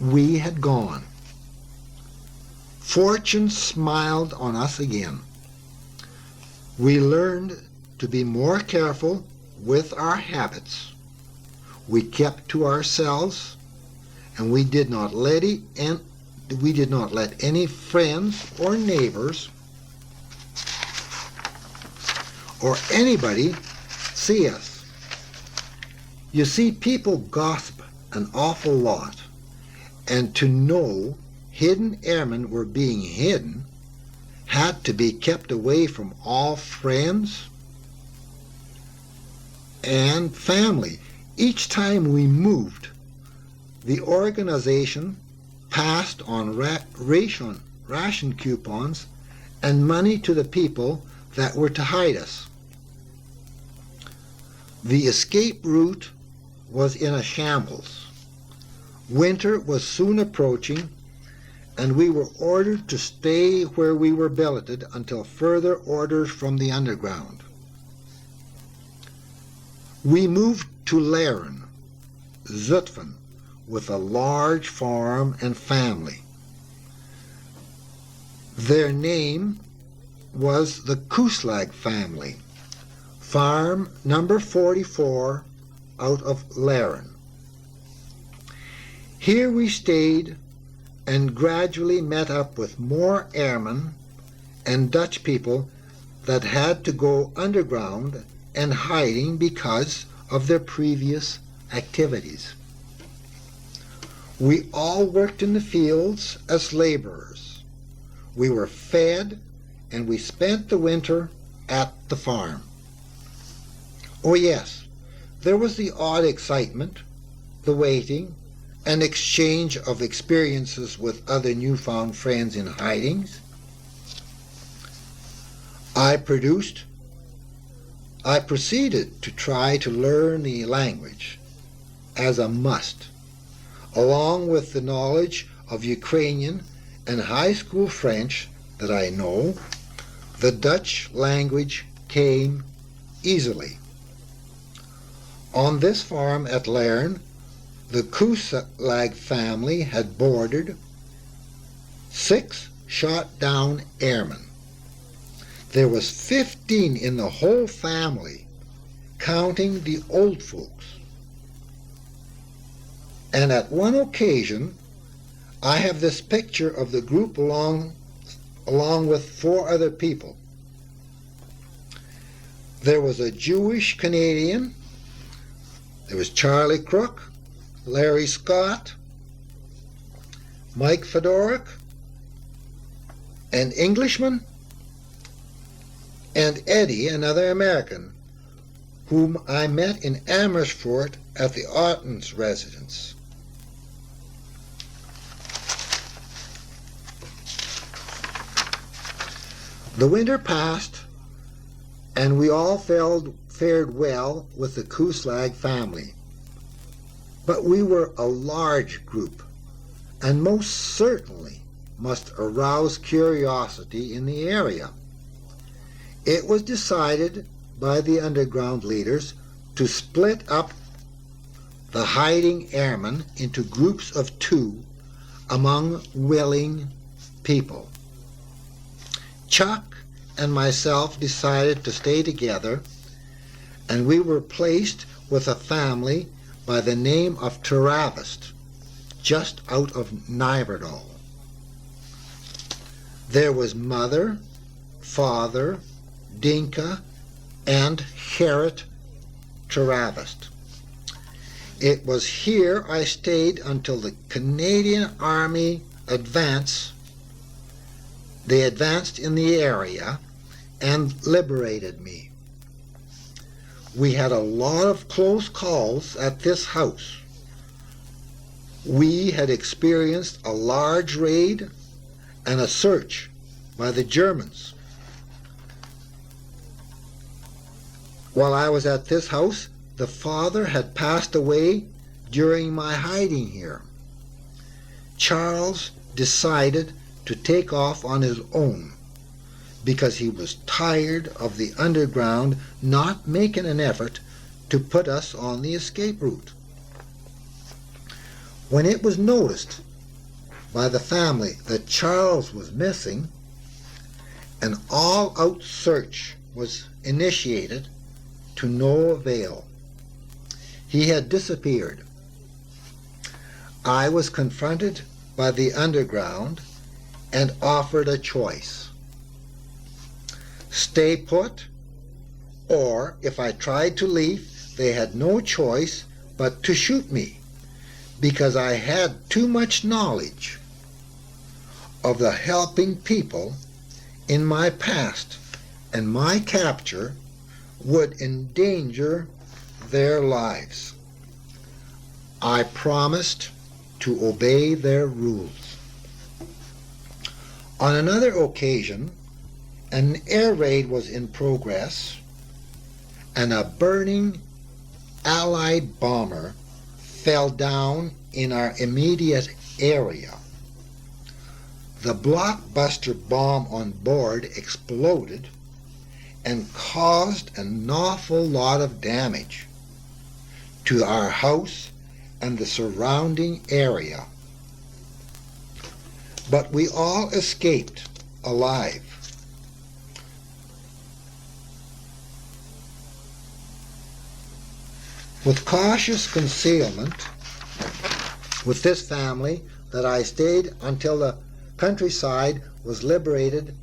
we had gone. Fortune smiled on us again. We learned to be more careful with our habits. We kept to ourselves, and we did not let any friends or neighbors or anybody see us. You see, people gossip an awful lot, and to know hidden airmen were being hidden had to be kept away from all friends and family. Each time we moved, the organization passed on ration coupons and money to the people that were to hide us. The escape route was in a shambles. Winter was soon approaching, and we were ordered to stay where we were billeted until further orders from the underground. We moved to Laren, Zutphen, with a large farm and family. Their name was the Kuslag family, farm number 44 out of Laren. Here we stayed and gradually met up with more airmen and Dutch people that had to go underground and hiding because of their previous activities. We all worked in the fields as laborers. We were fed, and we spent the winter at the farm. Oh yes, there was the odd excitement, the waiting, and exchange of experiences with other newfound friends in hidings. I proceeded to try to learn the language as a must, along with the knowledge of Ukrainian and high school French that I know. The Dutch language came easily. On this farm at Laren, the Kuslag family had boarded 6 shot-down airmen. There was 15 in the whole family, counting the old folks. And at one occasion, I have this picture of the group along with 4 other people. There was a Jewish Canadian, there was Charlie Crook, Larry Scott, Mike Fedoruk, an Englishman, and Eddie, another American, whom I met in Amersfoort at the Otten's residence. The winter passed, and we all fared well with the Kuslag family. But we were a large group, and most certainly must arouse curiosity in the area. It was decided by the underground leaders to split up the hiding airmen into groups of 2 among willing people. Chuck and myself decided to stay together, and we were placed with a family by the name of Taravist, just out of Niverdal. There was mother, father, Dinka, and Gerrit Taravist. It was here I stayed until the Canadian Army advanced. They advanced in the area and liberated me. We had a lot of close calls at this house. We had experienced a large raid and a search by the Germans. While I was at this house, the father had passed away during my hiding here. Charles decided to take off on his own because he was tired of the underground not making an effort to put us on the escape route. When it was noticed by the family that Charles was missing, an all-out search was initiated to no avail. He had disappeared. I was confronted by the underground and offered a choice. Stay put, or if I tried to leave, they had no choice but to shoot me, because I had too much knowledge of the helping people in my past, and my capture would endanger their lives. I promised to obey their rules. On another occasion, an air raid was in progress, and a burning Allied bomber fell down in our immediate area. The blockbuster bomb on board exploded and caused an awful lot of damage to our house and the surrounding area. But we all escaped alive. With cautious concealment, with this family, that I stayed until the countryside was liberated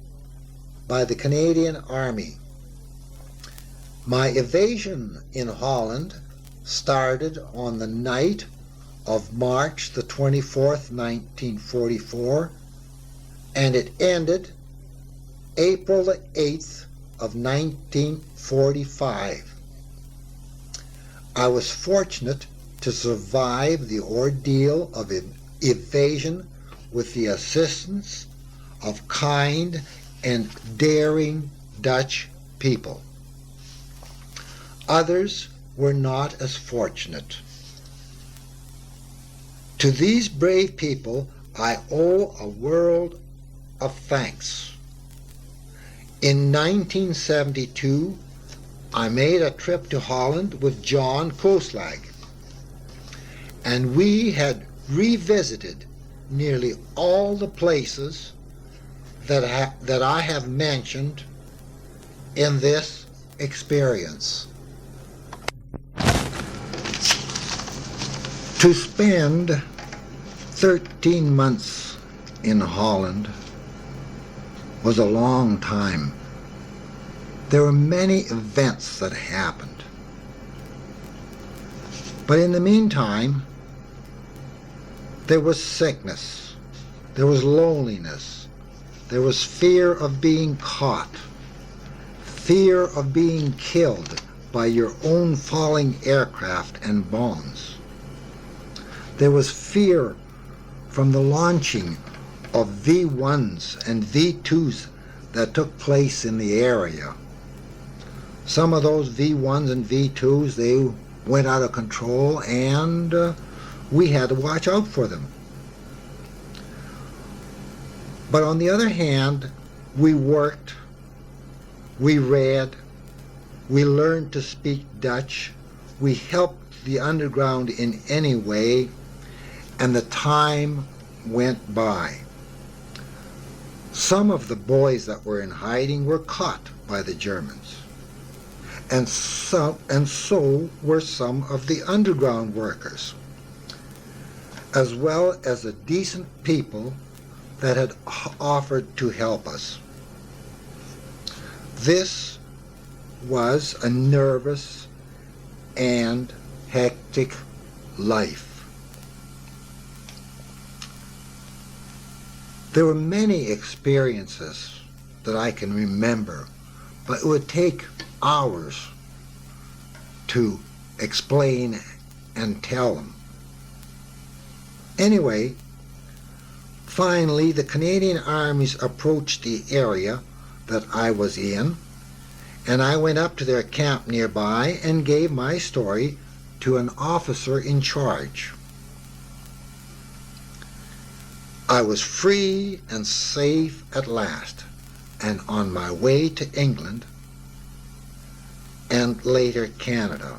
by the Canadian Army. My evasion in Holland started on the night of March the 24th, 1944, and it ended April the 8th of 1945. I was fortunate to survive the ordeal of evasion with the assistance of kind and daring Dutch people. Others were not as fortunate. To these brave people I owe a world of thanks. In 1972, I made a trip to Holland with John Koslag, and we had revisited nearly all the places that I have mentioned in this experience. To spend 13 months in Holland was a long time. There were many events that happened. But in the meantime, there was sickness, there was loneliness, there was fear of being caught, fear of being killed by your own falling aircraft and bombs. There was fear from the launching of V-1s and V-2s that took place in the area. Some of those V-1s and V-2s, they went out of control, and we had to watch out for them. But on the other hand, we worked, we read, we learned to speak Dutch, we helped the underground in any way, and the time went by. Some of the boys that were in hiding were caught by the Germans. And so were some of the underground workers, as well as the decent people that had offered to help us. This was a nervous and hectic life. There were many experiences that I can remember, but it would take hours to explain and tell them. Anyway, finally the Canadian armies approached the area that I was in, and I went up to their camp nearby and gave my story to an officer in charge. I was free and safe at last, and on my way to England and later Canada.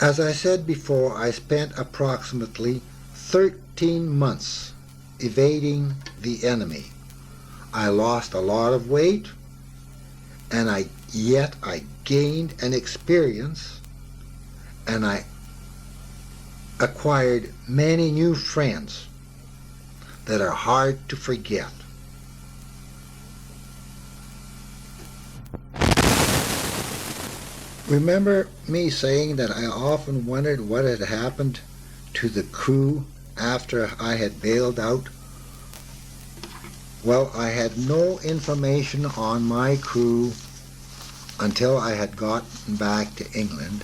As I said before, I spent approximately 13 months evading the enemy. I lost a lot of weight, and yet I gained an experience, and I acquired many new friends that are hard to forget. Remember me saying that I often wondered what had happened to the crew after I had bailed out? Well, I had no information on my crew until I had gotten back to England,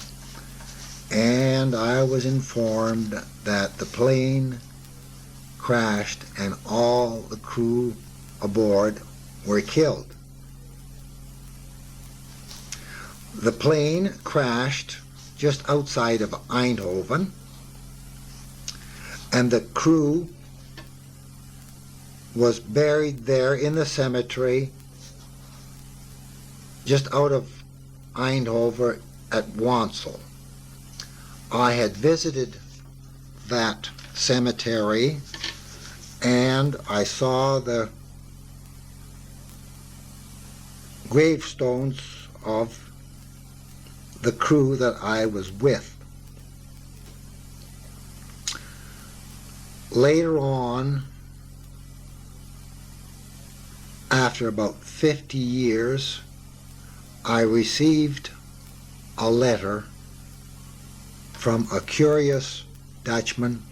and I was informed that the plane crashed and all the crew aboard were killed. The plane crashed just outside of Eindhoven, and the crew was buried there in the cemetery just out of Eindhoven at Wansel. I had visited that cemetery and I saw the gravestones of the crew that I was with. Later on, after about 50 years, I received a letter from a curious Dutchman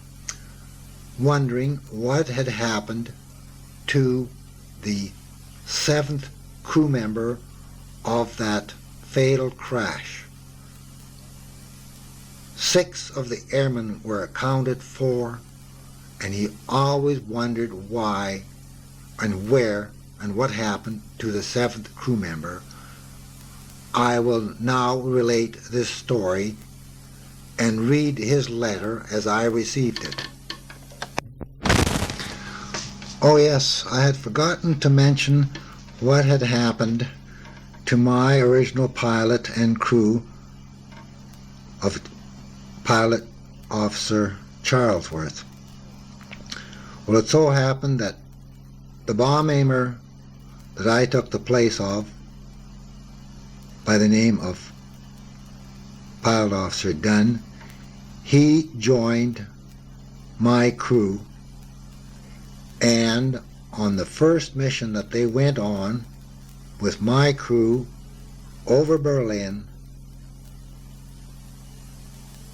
wondering what had happened to the 7th crew member of that fatal crash. 6 of the airmen were accounted for, and he always wondered why and where and what happened to the 7th crew member. I will now relate this story and read his letter as I received it. Oh yes, I had forgotten to mention what had happened to my original pilot and crew of Pilot Officer Charlesworth. Well, it so happened that the bomb aimer that I took the place of, by the name of Pilot Officer Dunn, he joined my crew, and on the first mission that they went on with my crew over Berlin,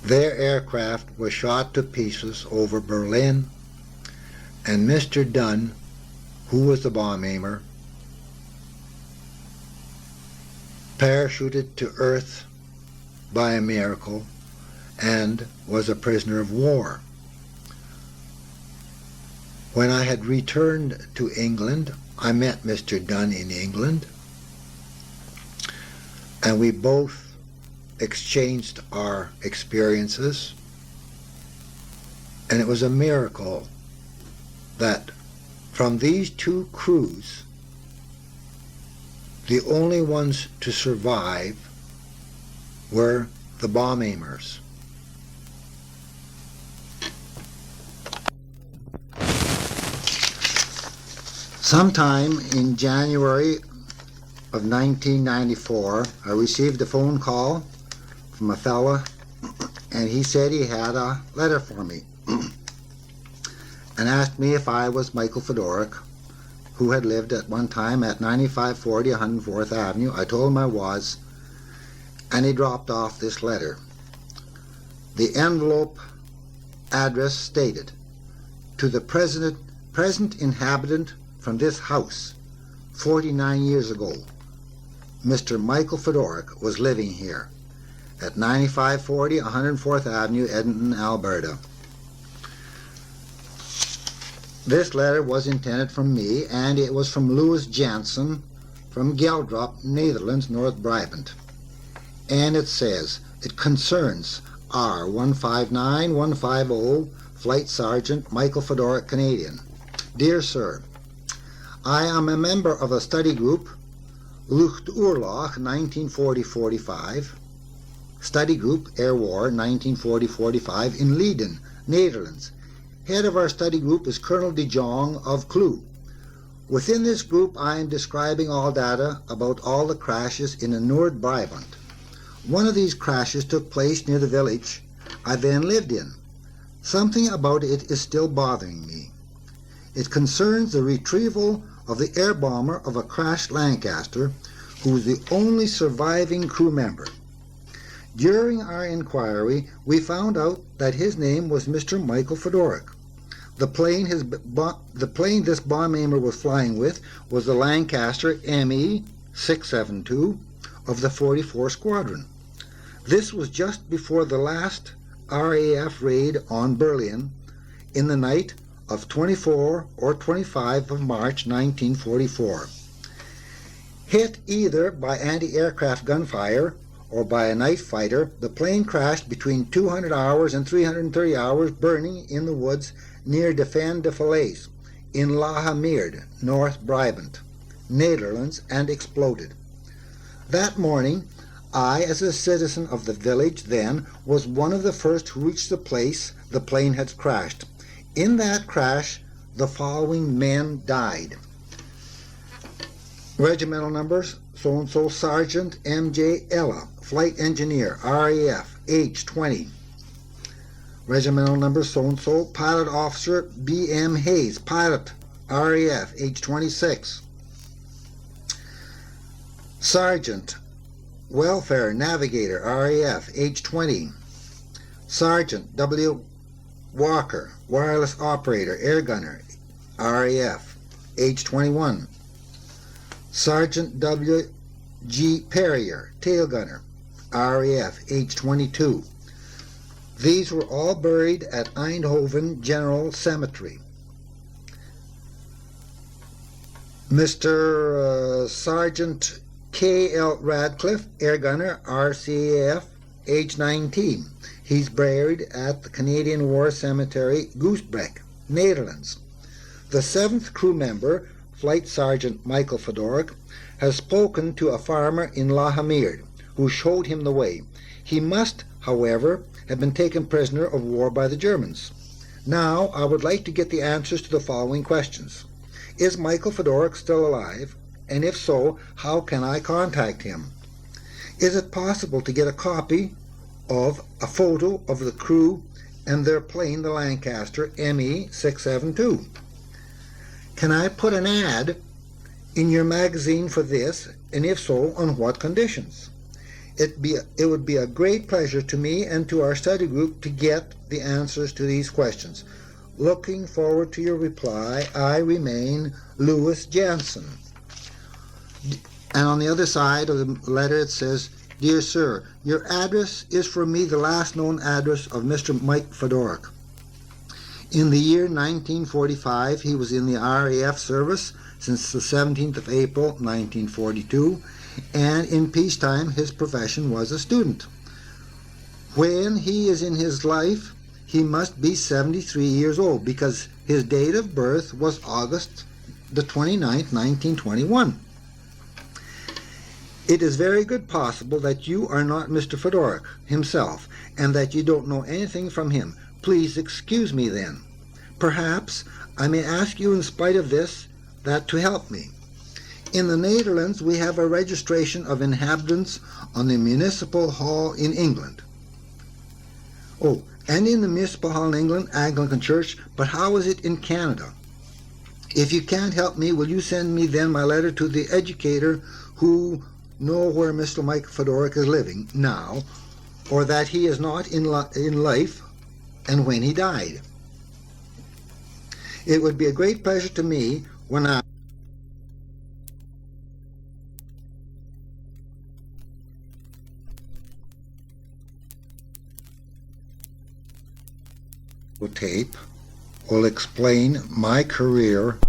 their aircraft was shot to pieces over Berlin, and Mr. Dunn, who was the bomb aimer, parachuted to Earth by a miracle and was a prisoner of war. When I had returned to England, I met Mr. Dunn in England, and we both exchanged our experiences, and it was a miracle that from these 2 crews, the only ones to survive were the bomb aimers. Sometime in January of 1994, I received a phone call from a fella, and he said he had a letter for me and asked me if I was Michael Fedoruk, who had lived at one time at 9540 104th Avenue. I told him I was, and he dropped off this letter. The envelope address stated, "To the present inhabitant from this house, 49 years ago, Mr. Michael Fedoruk was living here at 9540 104th Avenue, Edmonton, Alberta." This letter was intended from me, and it was from Louis Jansen from Geldrop, Netherlands, North Brabant. And it says, it concerns R159150 Flight Sergeant Michael Fedoruk, Canadian. Dear Sir, I am a member of a study group, Luchtoorlog 1940-45, study group Air War 1940-45 in Leiden, Netherlands. Head of our study group is Colonel de Jong of Clue. Within this group I am describing all data about all the crashes in the Noord Brabant. One of these crashes took place near the village I then lived in. Something about it is still bothering me. It concerns the retrieval of the air bomber of a crashed Lancaster, who was the only surviving crew member. During our inquiry, we found out that his name was Mr. Michael Fedoruk. The plane this bomb aimer was flying with was the Lancaster ME-672 of the 44 Squadron. This was just before the last RAF raid on Berlin in the night of 24 or 25 of March 1944. Hit either by anti-aircraft gunfire or by a night fighter, the plane crashed between 200 hours and 330 hours burning in the woods near De Ven de Falaise in Lahameerd, North Brabant, Netherlands, and exploded. That morning, I, as a citizen of the village then, was one of the first who reached the place the plane had crashed. In that crash, the following men died. Regimental numbers, so-and-so Sergeant M.J. Ella, Flight Engineer, RAF, age 20. Regimental number so-and-so, Pilot Officer B.M. Hayes, Pilot, RAF, age 26. Sergeant, Welfare Navigator, RAF, age 20. Sergeant W. Walker, Wireless Operator, Air Gunner, RAF, age 21. Sergeant W. G. Perrier, Tail Gunner, RAF, age 22. These were all buried at Eindhoven General Cemetery. Mr. Sergeant K. L. Radcliffe, Air Gunner, RCAF, age 19. He's buried at the Canadian War Cemetery, Goosebreek, Netherlands. The 7th crew member, Flight Sergeant Michael Fedoruk, has spoken to a farmer in Lahameerd who showed him the way. He must, however, have been taken prisoner of war by the Germans. Now, I would like to get the answers to the following questions. Is Michael Fedoruk still alive? And if so, how can I contact him? Is it possible to get a copy of a photo of the crew and their plane, the Lancaster ME-672? Can I put an ad in your magazine for this, and if so, on what conditions? It would be a great pleasure to me and to our study group to get the answers to these questions. Looking forward to your reply. I remain, Louis Jansen. And on the other side of the letter it says, Dear Sir, your address is for me the last known address of Mr. Mike Fedoruk. In the year 1945, he was in the RAF service since the 17th of April, 1942, and in peacetime his profession was a student. When he is in his life, he must be 73 years old because his date of birth was August the 29th, 1921. It is very good possible that you are not Mr. Fedoruk himself, and that you don't know anything from him. Please excuse me then. Perhaps I may ask you in spite of this, that to help me. In the Netherlands, we have a registration of inhabitants on the Municipal Hall in England. Oh, and in the Municipal Hall in England, Anglican Church, but how is it in Canada? If you can't help me, will you send me then my letter to the educator who know where Mr. Mike Fedoruk is living now, or that he is not in life and when he died? It would be a great pleasure to me when I tape will explain my career